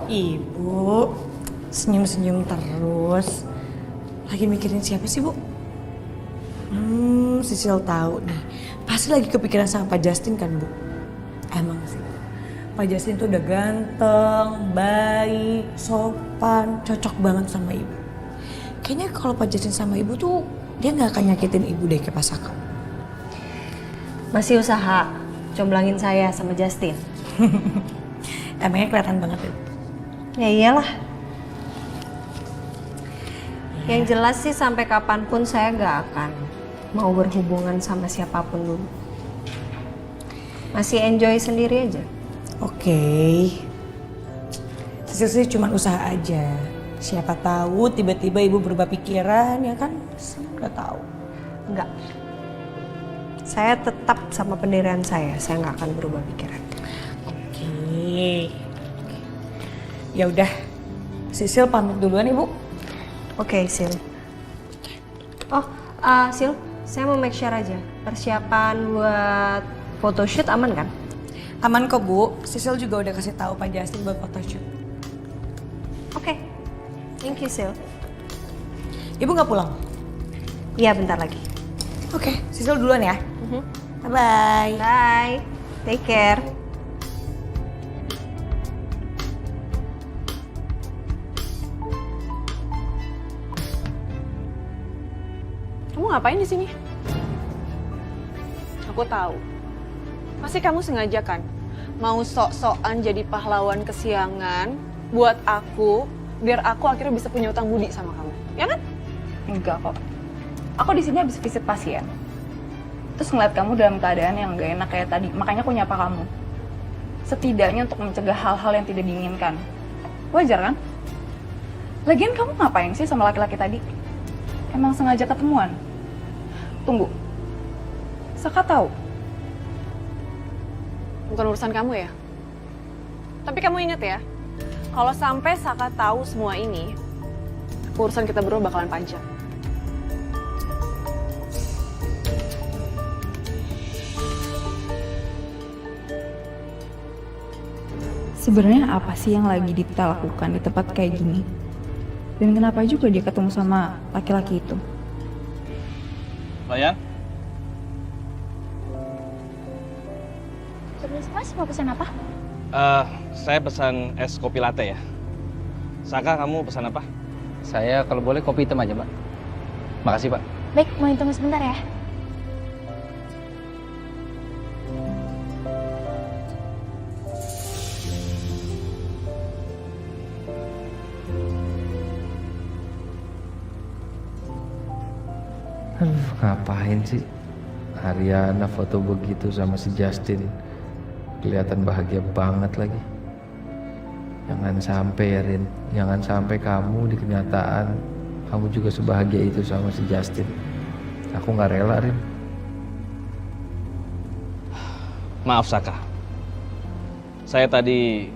Ibu, senyum-senyum terus. Lagi mikirin siapa sih, Bu? Sisil tahu nih. Pasti lagi kepikiran sama Pak Justin kan, Bu? Emang sih. Pak Justin tuh udah ganteng, baik, sopan, cocok banget sama Ibu. Kayaknya kalau Pak Justin sama Ibu tuh dia nggak akan nyakitin Ibu deh kayak Pak Saka. Masih usaha comblangin saya sama Justin. Emangnya kelihatan banget ya? Ya iyalah. Yang jelas sih sampai kapanpun saya gak akan mau berhubungan sama siapapun dulu. Masih enjoy sendiri aja. Oke. Sisil sih cuma usaha aja. Siapa tahu tiba-tiba ibu berubah pikiran, ya kan? Nggak tahu. Enggak. Saya tetap sama pendirian saya nggak akan berubah pikiran. Oke. Ya udah, Sisil pamit duluan ibu. Oke, Sil. Oh, Sil, saya mau make sure aja. Persiapan buat photoshoot aman kan? Aman kok bu, Sisil juga udah kasih tahu Pak Justin buat photoshoot. Oke, thank you, Sil. Ibu nggak pulang? Iya, bentar lagi. Oke, Sisil duluan ya. Bye-bye. Bye. Take care. Kamu ngapain di sini? Aku tahu. Pasti kamu sengaja kan mau sok-sokan jadi pahlawan kesiangan buat aku, biar aku akhirnya bisa punya utang budi sama kamu. Ya kan? Enggak kok. Aku di sini habis visit pasien. Terus ngeliat kamu dalam keadaan yang gak enak kayak tadi, makanya aku nyapa kamu. Setidaknya untuk mencegah hal-hal yang tidak diinginkan. Wajar kan? Lagian kamu ngapain sih sama laki-laki tadi? Emang sengaja ketemuan? Tunggu. Saka tahu? Bukan urusan kamu ya? Tapi kamu ingat ya, kalau sampai Saka tahu semua ini, urusan kita berdua bakalan panjang. Sebenarnya apa sih yang lagi Dita lakukan di tempat kayak gini? Dan kenapa juga dia ketemu sama laki-laki itu? Bayan? Terus Mas mau pesan apa? Saya pesan es kopi latte ya. Saka, kamu pesan apa? Saya kalau boleh kopi hitam aja, Mbak. Makasih, Pak. Baik, mau hitung sebentar ya. Aduh, ngapain sih Ariana foto begitu sama si Justin? Kelihatan bahagia banget lagi. Jangan sampai ya, Rin. Jangan sampai kamu di kenyataan kamu juga sebahagia itu sama si Justin. Aku nggak rela, Rin. Maaf, Saka. Saya tadi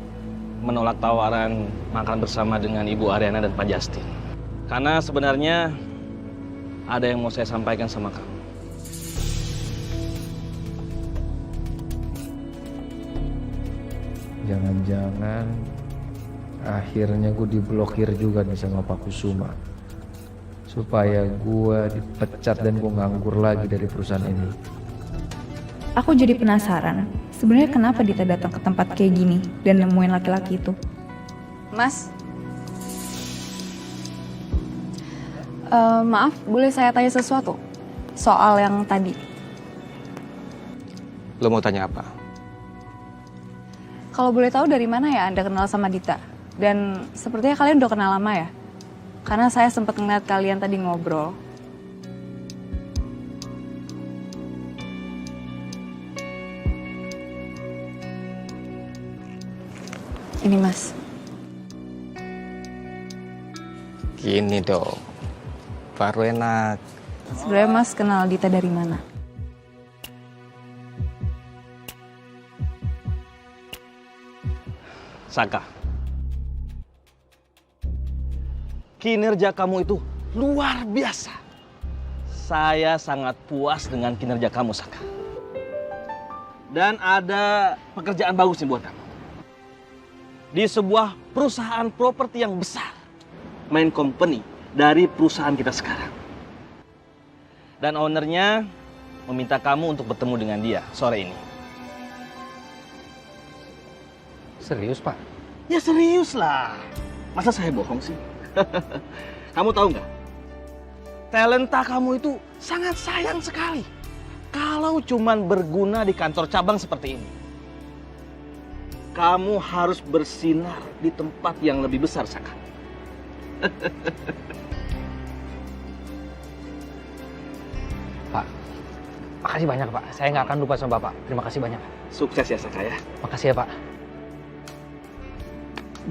menolak tawaran makan bersama dengan Ibu Ariana dan Pak Justin. Karena sebenarnya ada yang mau saya sampaikan sama kamu. Jangan-jangan akhirnya gue diblokir juga nih sama Pak Kusuma. Supaya gue dipecat dan gue nganggur lagi dari perusahaan ini. Aku jadi penasaran, sebenarnya kenapa Dita datang ke tempat kayak gini dan nemuin laki-laki itu? Mas? Maaf, boleh saya tanya sesuatu? Soal yang tadi. Lo mau tanya apa? Kalau boleh tahu dari mana ya Anda kenal sama Dita? Dan sepertinya kalian udah kenal lama ya? Karena saya sempat ngeliat kalian tadi ngobrol. Ini Mas. Gini dong, baru enak. Sebenarnya Mas kenal Dita dari mana? Saka, kinerja kamu itu luar biasa. Saya sangat puas dengan kinerja kamu, Saka. Dan ada pekerjaan bagus nih buat kamu. Di sebuah perusahaan properti yang besar. Main company dari perusahaan kita sekarang. Dan ownernya meminta kamu untuk bertemu dengan dia sore ini. Serius, Pak? Ya serius lah. Masa saya bohong sih? Kamu tahu nggak? Talenta kamu itu sangat sayang sekali. Kalau cuman berguna di kantor cabang seperti ini. kamu harus bersinar di tempat yang lebih besar, Saka. Pak, makasih banyak Pak. Saya nggak akan lupa sama Bapak. Terima kasih banyak. Sukses ya, Saka ya. Makasih ya Pak.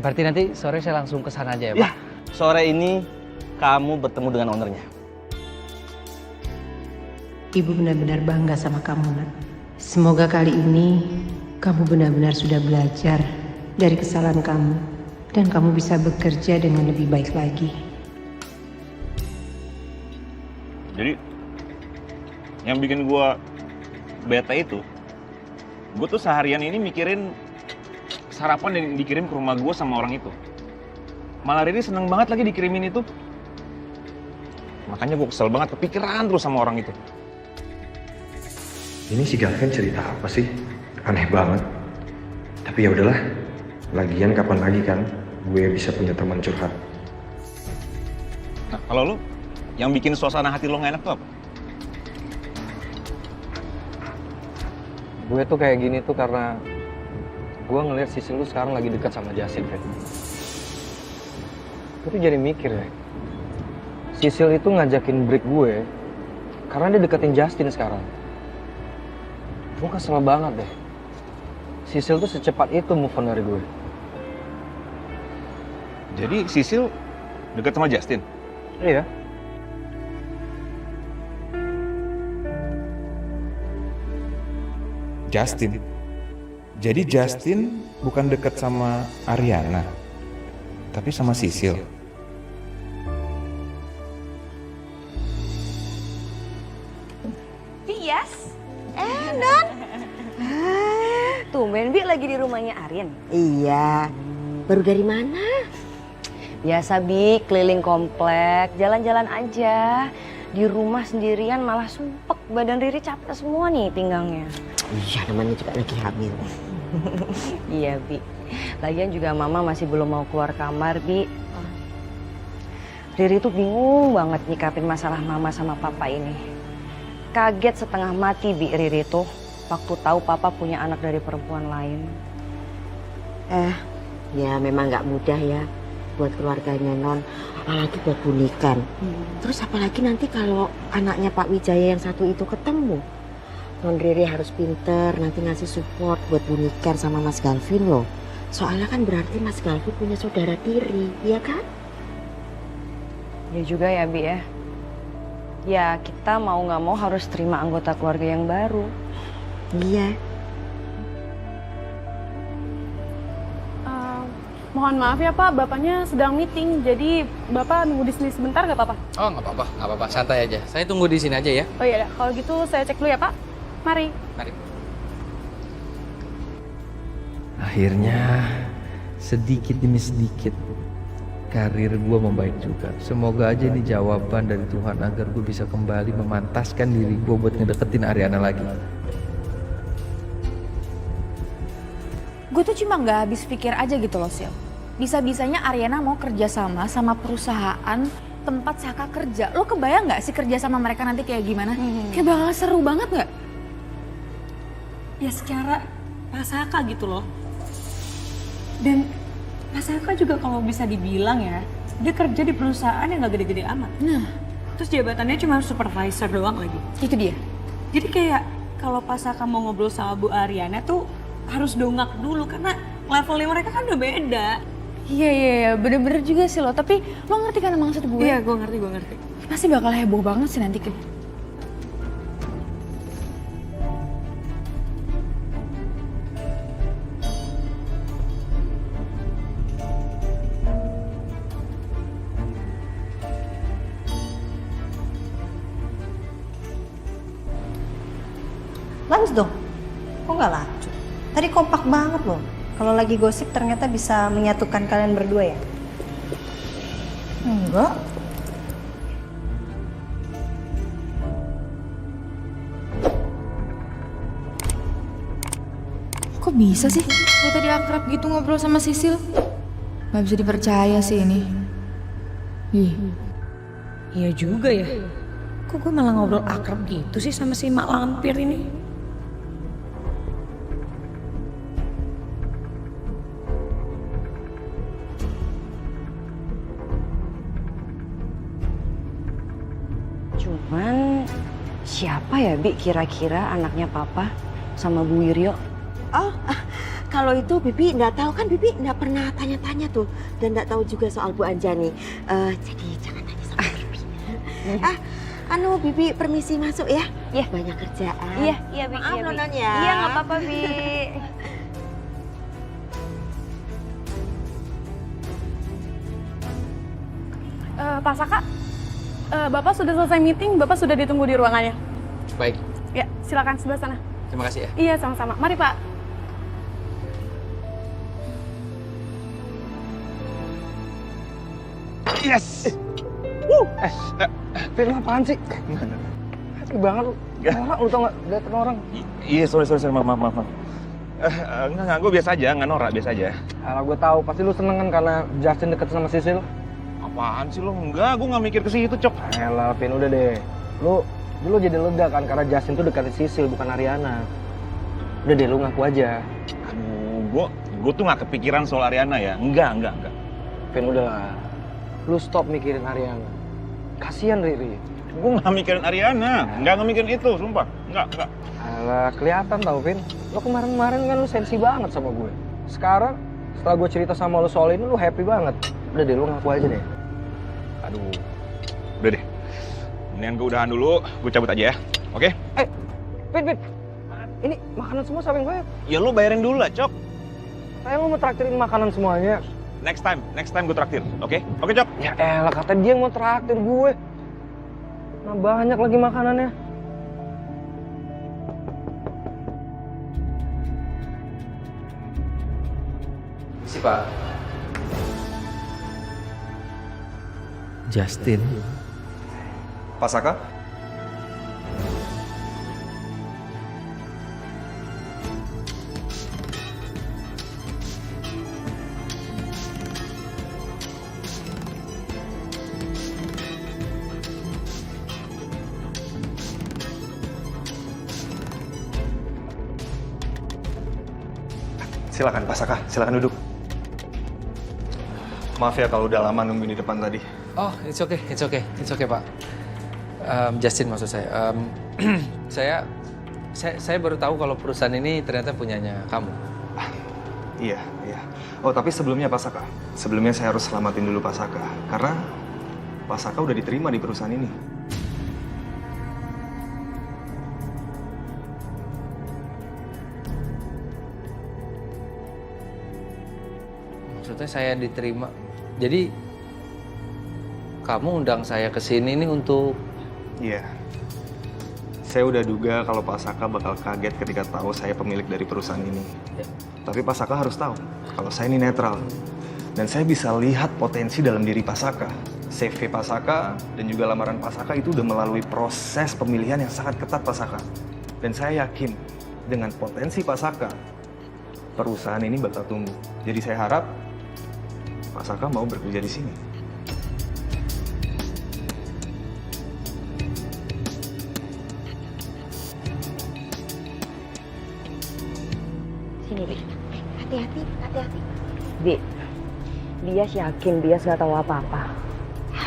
Berarti nanti sore saya langsung ke sana aja ya Pak? Ya, sore ini kamu bertemu dengan ownernya. Ibu benar-benar bangga sama kamu, Nak. Semoga kali ini kamu benar-benar sudah belajar dari kesalahan kamu dan kamu bisa bekerja dengan lebih baik lagi. Jadi yang bikin gue bete itu, gue tuh seharian ini mikirin sarapan yang dikirim ke rumah gue sama orang itu. Malah Riri seneng banget lagi dikirimin itu. Makanya gue kesel banget, kepikiran terus sama orang itu. Ini si Gavin cerita apa sih? Aneh banget. Tapi ya udahlah. Lagian kapan lagi kan gue bisa punya teman curhat. Nah, kalau lu yang bikin suasana hati lo gak enak tuh apa? Gue tuh kayak gini tuh karena gue ngeliat Sisil lu sekarang lagi dekat sama Justin, Fred. Gue tuh jadi mikir ya, Sisil itu ngajakin break gue karena dia deketin Justin sekarang. Gue kesel banget deh. Sisil tuh secepat itu move on dari gue. Jadi Sisil deket sama Justin? Iya. Justin. Jadi Justin bukan deket sama Ariana, tapi sama Sisil. Yes. Don. Tumben Bi lagi di rumahnya Arin. Iya. Baru dari mana? Biasa Bi, keliling komplek, jalan-jalan aja. Di rumah sendirian malah sumpek, badan Riri capek semua nih pinggangnya. Iya, namanya juga lagi hamil. Iya Bi. Lagian juga Mama masih belum mau keluar kamar Bi. Riri tuh bingung banget nyikapin masalah Mama sama Papa ini. Kaget setengah mati Bi Riri tuh waktu tahu Papa punya anak dari perempuan lain. Ya memang nggak mudah ya buat keluarganya Non, apalagi buat Bunikan. Terus apalagi nanti kalau anaknya Pak Wijaya yang satu itu ketemu. Non Riri harus pinter nanti ngasih support buat Bunikan sama Mas Galvin loh. Soalnya kan berarti Mas Galvin punya saudara tiri, iya kan? Ya juga ya Bi ya. Ya kita mau nggak mau harus terima anggota keluarga yang baru. Iya. Mohon maaf ya Pak, Bapaknya sedang meeting, jadi Bapak nunggu di sini sebentar nggak apa-apa? Oh nggak apa-apa, santai aja. Saya tunggu di sini aja ya. Oh iya, kalau gitu saya cek dulu ya Pak. Mari. Mari. Akhirnya sedikit demi sedikit karir gue membaik juga. Semoga aja ini jawaban dari Tuhan agar gue bisa kembali memantaskan diri gue buat ngedeketin Ariana lagi. Gue tuh cuma nggak habis pikir aja gitu loh, Sil. Bisa-bisanya Ariana mau kerja sama perusahaan tempat Saka kerja. Lo kebayang nggak sih kerja sama mereka nanti kayak gimana? Kayak bakal seru banget nggak? Ya secara Pak Saka gitu loh. Dan Pak Saka juga kalau bisa dibilang ya, dia kerja di perusahaan yang gak gede-gede amat. Nah, terus jabatannya cuma supervisor doang lagi. Itu dia. Jadi kayak kalau Pak Saka mau ngobrol sama Bu Ariana tuh harus dongak dulu karena levelnya mereka kan udah beda. Iya, bener-bener juga sih lo. Tapi lo ngerti kan maksud gue? Iya, gue ngerti. Pasti bakal heboh banget sih nanti. Lanjut dong. Kok nggak lanjut? Tadi kompak banget loh. Kalau lagi gosip ternyata bisa menyatukan kalian berdua ya? Enggak. Kok bisa sih? Gue tadi akrab gitu ngobrol sama Sisil. Gak bisa dipercaya sih ini. Iya juga ya. Kok gue malah ngobrol akrab gitu sih sama si mak lampir ini? Siapa ya Bi kira-kira anaknya Papa sama Bu Wiryo? Oh, kalau itu Bibi nggak tahu kan, Bibi nggak pernah tanya-tanya tuh dan nggak tahu juga soal Bu Anjani. Jadi jangan tanya sama Bibi. Bibi permisi masuk ya. Iya. Banyak kerjaan. Iya Bi. Maaf iya, Bi. Nonon ya. Iya nggak apa-apa Bi. Pak Saka, Bapak sudah selesai meeting, Bapak sudah ditunggu di ruangannya. Baik, Ya, silakan sebelah sana. terima kasih ya. Iya, sama-sama. Mari Pak. Yes! Film apaan sih? Happy banget lu. Norak lu tau gak? Dateng orang. Iya, sorry, maaf. Enggak, gue biasa aja, nggak norak, biasa aja. Alah gue tahu, pasti lu seneng kan karena Justin deket sama Sisil. Apaan sih lo? Enggak, gue nggak mikir ke situ, Cok. Elah, Pin, udah deh. Lu jadi lega kan karena Justin tuh deketin Sisil, bukan Ariana. Udah deh, lu ngaku aja. Aduh, gue tuh nggak kepikiran soal Ariana ya. Enggak. Pin, udahlah. Lu stop mikirin Ariana. Kasian Riri. Gue nggak mikirin Ariana, nggak mikirin itu, sumpah. Enggak. Alah, kelihatan tau, Pin. Lo kemarin kan lu sensi banget sama gue. Sekarang, setelah gue cerita sama lu soal ini, lu happy banget. Udah deh, lu ngaku aja deh. Aduh, udah deh. Mendingan gue udahan dulu, gue cabut aja ya. Oke? Pin. Ini makanan semua siapa yang bayar? Ya lu bayarin dulu lah, Cok. Sayang lu mau traktirin makanan semuanya. Next time gue traktir, oke? Oke, Cok? Ya elah, kata dia yang mau traktir gue. Nah, banyak lagi makanannya. Si Pak. Justin. Pak Saka? Silakan Pak Saka, silakan duduk. Maaf ya kalau udah lama nungguin di depan tadi. Oh, it's okay Pak. Justin maksud saya. Saya baru tahu kalau perusahaan ini ternyata punyanya kamu. Iya. Oh, tapi sebelumnya Pak Saka. Sebelumnya saya harus selamatin dulu Pak Saka. Karena Pak Saka udah diterima di perusahaan ini. Maksudnya saya diterima. Jadi kamu undang saya ke sini nih untuk... Iya. Saya udah duga kalau Pak Saka bakal kaget ketika tahu saya pemilik dari perusahaan ini. Tapi Pak Saka harus tahu kalau saya ini netral. Dan saya bisa lihat potensi dalam diri Pak Saka. CV Pak Saka dan juga lamaran Pak Saka itu udah melalui proses pemilihan yang sangat ketat Pak Saka. Dan saya yakin dengan potensi Pak Saka, perusahaan ini bakal tumbuh. Jadi saya harap Pak Saka mau bekerja di sini. Sini, Bi. Hati-hati. Bi, dia yakin dia nggak tahu apa-apa.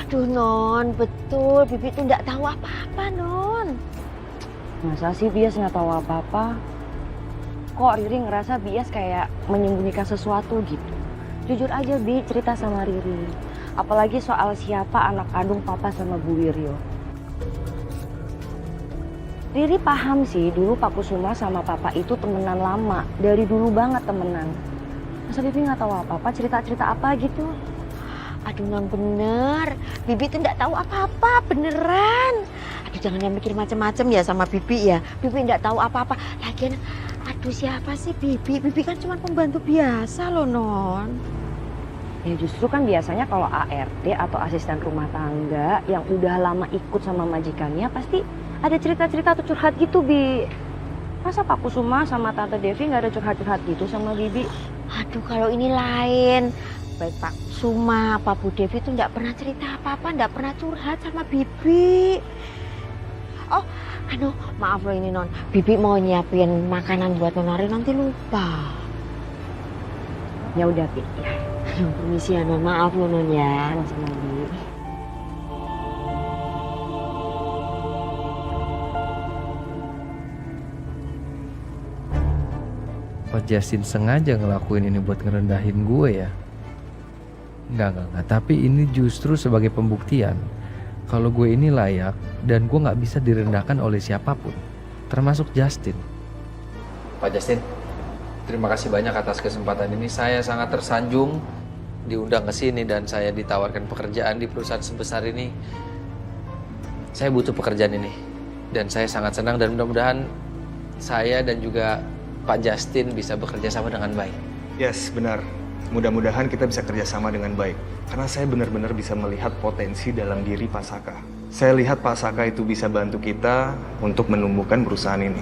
Aduh, Non, betul. Bibi tuh nggak tahu apa-apa, Non. Masa sih Bias nggak tahu apa-apa? Kok Riri ngerasa Bias kayak menyembunyikan sesuatu gitu? Jujur aja Bi, cerita sama Riri. Apalagi soal siapa anak kandung Papa sama Bu Wiryo. Riri paham sih, dulu Pak Kusuma sama Papa itu temenan lama. Dari dulu banget temenan. Masa Bibi nggak tahu apa-apa, cerita-cerita apa gitu? Aduh, Non, bener. Bibi tuh nggak tahu apa-apa, beneran. Aduh, jangan yang mikir macem-macem ya sama Bibi ya. Bibi nggak tahu apa-apa. Lagian, aduh siapa sih Bibi? Bibi kan cuma pembantu biasa loh, Non. Ya justru kan biasanya kalau ART atau asisten rumah tangga yang udah lama ikut sama majikannya pasti ada cerita-cerita atau curhat gitu, Bi. Masa Pak Kusuma sama Tante Devi nggak ada curhat-curhat gitu sama Bibi? Aduh, kalau ini lain. Baik Pak Kusuma, Pak Bu Devi tuh nggak pernah cerita apa-apa, nggak pernah curhat sama Bibi. Oh, maaf loh ini Non. Bibi mau nyiapin makanan buat Non Ari, nanti lupa. Ya udah, Bi. Aduh, permisi ya Non, maaf loh Non ya. Sama Bi. Apa Justin sengaja ngelakuin ini buat ngerendahin gue ya? Enggak. Tapi ini justru sebagai pembuktian kalau gue ini layak dan gue nggak bisa direndahkan oleh siapapun, termasuk Justin. Pak Justin, terima kasih banyak atas kesempatan ini. Saya sangat tersanjung diundang ke sini dan saya ditawarkan pekerjaan di perusahaan sebesar ini. Saya butuh pekerjaan ini dan saya sangat senang dan mudah-mudahan saya dan juga Pak Justin bisa bekerja sama dengan baik. Yes, benar. Mudah-mudahan kita bisa kerjasama dengan baik. Karena saya benar-benar bisa melihat potensi dalam diri Pak Saka. Saya lihat Pak Saka itu bisa bantu kita untuk menumbuhkan perusahaan ini.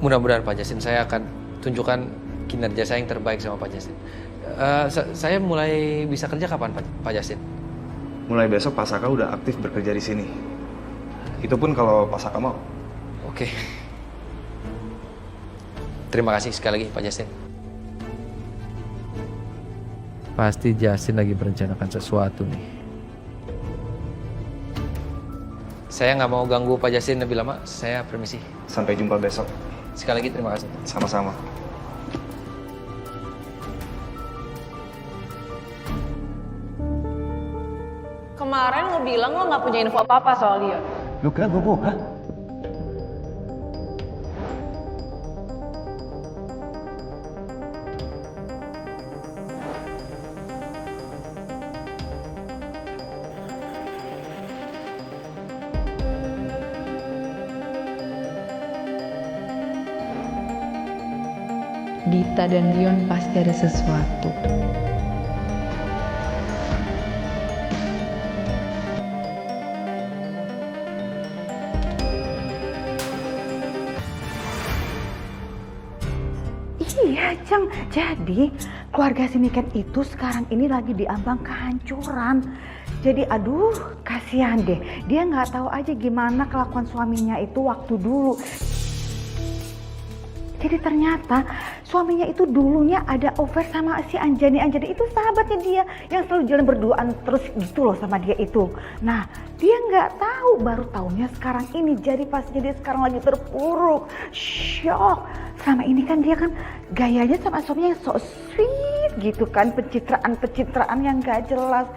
Mudah-mudahan Pak Justin, saya akan tunjukkan kinerja saya yang terbaik sama Pak Justin. Saya mulai bisa kerja kapan Pak Justin? Mulai besok Pak Saka udah aktif bekerja di sini. Itu pun kalau Pak Saka mau. Oke. Terima kasih sekali lagi Pak Justin. Pasti Justin lagi merencanakan sesuatu nih. Saya nggak mau ganggu Pak Justin lebih lama. Saya permisi. Sampai jumpa besok. Sekali lagi terima kasih. Sama-sama. Kemarin lo bilang lo nggak punya info apa-apa soal dia. Lu kira gue bohong? Dita dan Dion pasti ada sesuatu. Iya, Cang. Jadi keluarga si Niken itu sekarang ini lagi diambang kehancuran. Jadi aduh, kasihan deh. Dia nggak tahu aja gimana kelakuan suaminya itu waktu dulu. Jadi ternyata suaminya itu dulunya ada affair sama si Anjani. Anjani itu sahabatnya dia yang selalu jalan berduaan terus gitu loh sama dia itu. Nah, dia nggak tahu, baru taunya sekarang ini. Jadi pastinya dia sekarang lagi terpuruk, shock. Selama ini kan dia kan gayanya sama suaminya yang so sweet gitu kan, pencitraan yang nggak jelas.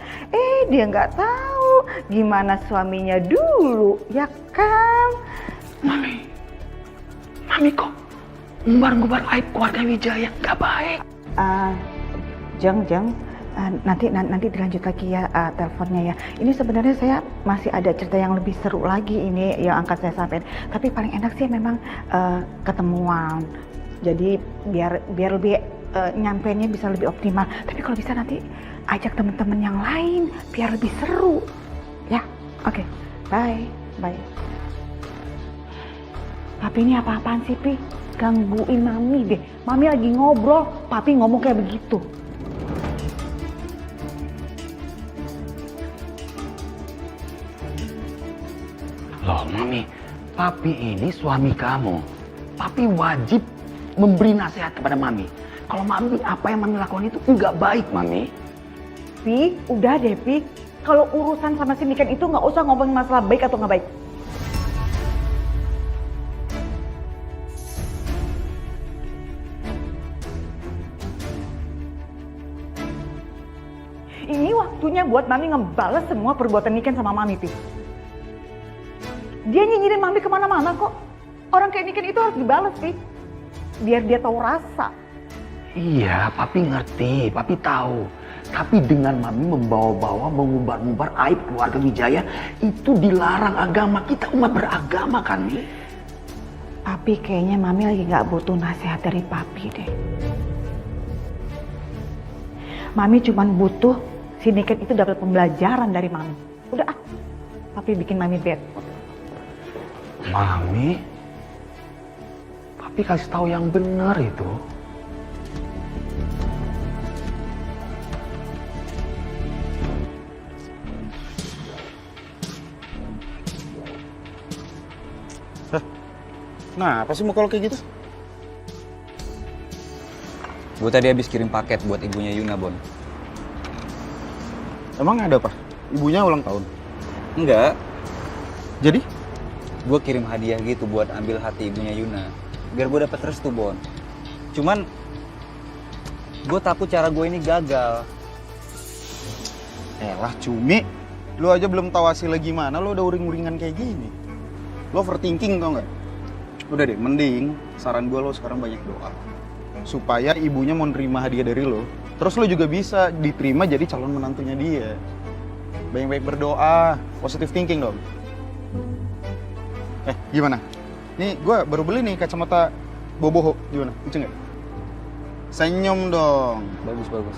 Dia nggak tahu gimana suaminya dulu, ya kan? Mami kok ngumbar-ngumbar aib keluarga Wijaya, nggak baik. Jeng, nanti dilanjut lagi ya teleponnya ya. Ini sebenarnya saya masih ada cerita yang lebih seru lagi ini yang akan saya sampaikan. Tapi paling enak sih memang ketemuan. Jadi biar lebih nyampainya bisa lebih optimal. Tapi kalau bisa nanti ajak teman-teman yang lain biar lebih seru. Ya, oke. Bye. Papi ini apa-apaan sih, Pi? Gangguin Mami deh. Mami lagi ngobrol, Papi ngomong kayak begitu. Loh Mami, Papi ini suami kamu. Papi wajib memberi nasihat kepada Mami. Kalau Mami, apa yang Mami lakukan itu nggak baik, Mami. Pi, udah deh, Pi. Kalau urusan sama si Niken itu nggak usah ngomongin masalah baik atau nggak baik. Ini waktunya buat Mami ngebales semua perbuatan Niken sama Mami, Pi. Dia nyinyirin Mami kemana-mana kok. Orang kayak Niken itu harus dibales, Pi. Biar dia tahu rasa. Iya, Papi ngerti, Papi tahu. Tapi dengan Mami membawa-bawa, mengumbar-ngumbar aib keluarga Wijaya, itu dilarang agama. Kita umat beragama kan, Mi? Papi kayaknya Mami lagi gak butuh nasihat dari Papi deh. Mami cuman butuh si Niken itu dapat pembelajaran dari Mami. Udah Papi bikin Mami bad. Mami? Papi kasih tahu yang benar itu. Nah, apa sih mau kalau kayak gitu? Gue tadi habis kirim paket buat ibunya Yuna, Bon. Emang ada apa? Ibunya ulang tahun? Enggak. Jadi? Gue kirim hadiah gitu buat ambil hati ibunya Yuna. Biar gue dapet restu, Bon. Cuman Gue takut cara gue ini gagal. Elah Cumi, lu aja belum tahu hasilnya gimana, lu udah uring-uringan kayak gini. Lu overthinking tau nggak? Udah deh, mending saran gue lo sekarang banyak doa. Supaya ibunya mau nerima hadiah dari lo, terus lo juga bisa diterima jadi calon menantunya dia. Banyak-banyak berdoa, positive thinking dong. Gimana? Nih gue baru beli nih kacamata boboho, gimana? Lucu nggak? Senyum dong. Bagus, bagus.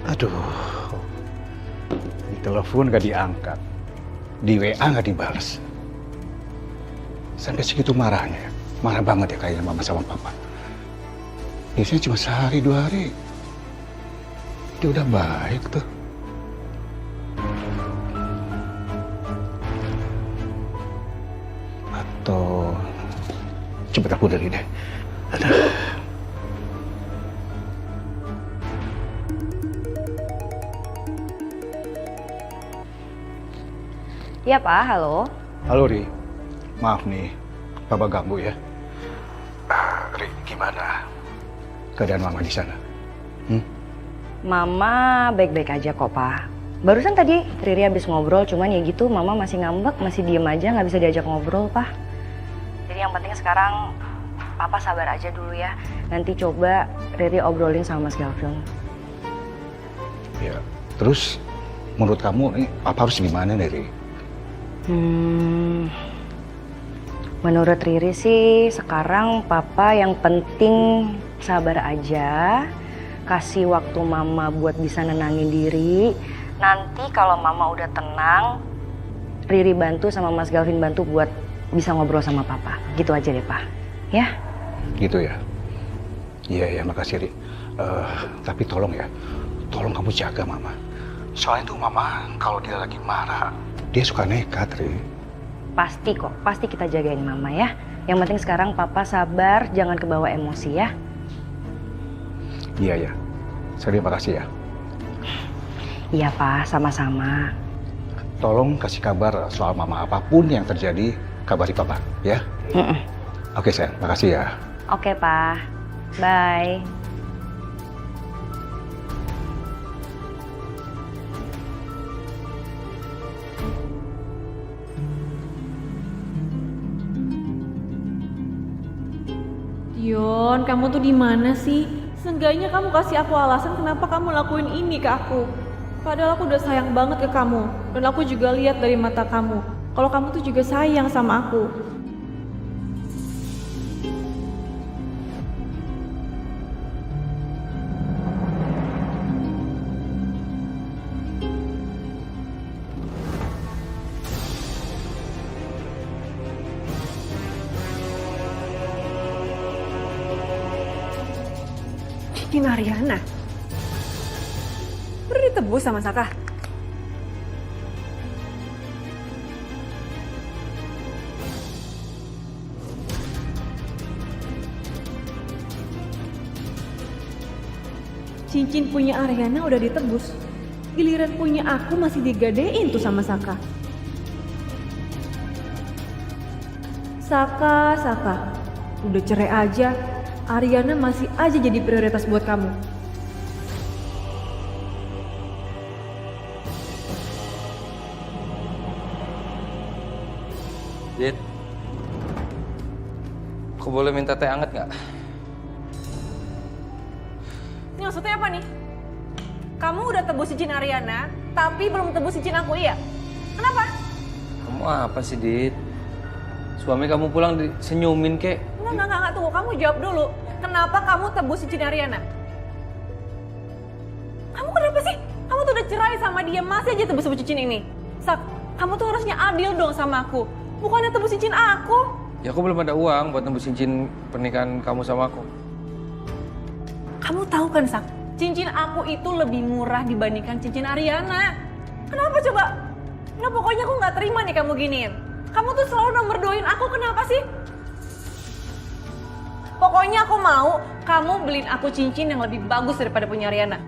Aduh, di telepon gak diangkat, di WA gak dibales. Sampai segitu marahnya, marah banget ya kayaknya mama sama papa. Biasanya cuma sehari 2 hari, dia udah baik tuh. Atau cepet aku dari deh. Aduh. Iya Pak, halo. Halo Ri, maaf nih, Papa ganggu ya. Ri, gimana keadaan Mama di sana? Mama baik-baik aja kok Pak. Barusan tadi Riri habis ngobrol, cuman ya gitu Mama masih ngambek, masih diem aja, nggak bisa diajak ngobrol Pak. Jadi yang penting sekarang Papa sabar aja dulu ya. Nanti coba Riri obrolin sama Mas Galvin. Ya, terus menurut kamu ini Papa harus gimana nih Ri? Menurut Riri sih sekarang Papa yang penting sabar aja. Kasih waktu Mama buat bisa nenangin diri. Nanti kalau Mama udah tenang, Riri bantu sama Mas Galvin bantu buat bisa ngobrol sama Papa. Gitu aja deh Pak, ya? Gitu ya? Iya, makasih Ri. Tapi tolong ya, tolong kamu jaga Mama. Soalnya tuh Mama kalau dia lagi marah, dia suka nekat Ri. Pasti kok, pasti kita jagain Mama ya. Yang penting sekarang Papa sabar, jangan kebawa emosi ya. Iya, terima kasih ya. Iya Pak, sama-sama. Tolong kasih kabar soal Mama apapun yang terjadi, kabari Papa ya. Oke sayang, makasih ya. Oke Pak, bye. Dion, kamu tuh di mana sih? Seenggaknya kamu kasih aku alasan kenapa kamu lakuin ini ke aku. Padahal aku udah sayang banget ke kamu. Dan aku juga lihat dari mata kamu kalau kamu tuh juga sayang sama aku. Cincin Ariana? Udah ditebus sama Saka? Cincin punya Ariana udah ditebus. Giliran punya aku masih digadein tuh sama Saka. Saka. Udah cerai aja. Ariana masih aja jadi prioritas buat kamu. Dit, aku boleh minta teh hangat nggak? Ini maksudnya apa nih? Kamu udah tebus cincin Ariana, tapi belum tebus cincin aku, iya? Kenapa? Kamu apa sih, Dit? Suami kamu pulang senyumin kek. Enggak, tunggu. Kamu jawab dulu. Kenapa kamu tebus cincin Ariana? Kamu kenapa sih? Kamu tuh udah cerai sama dia, masih aja tebus cincin ini. Sak, kamu tuh harusnya adil dong sama aku. Bukannya tebus cincin aku. Ya aku belum ada uang buat tebus cincin pernikahan kamu sama aku. Kamu tahu kan, Sak? Cincin aku itu lebih murah dibandingkan cincin Ariana. Kenapa coba? Nah, pokoknya aku nggak terima nih kamu giniin. Kamu tuh selalu nomor 2-in aku, kenapa sih? Pokoknya aku mau kamu beliin aku cincin yang lebih bagus daripada punya Ariana.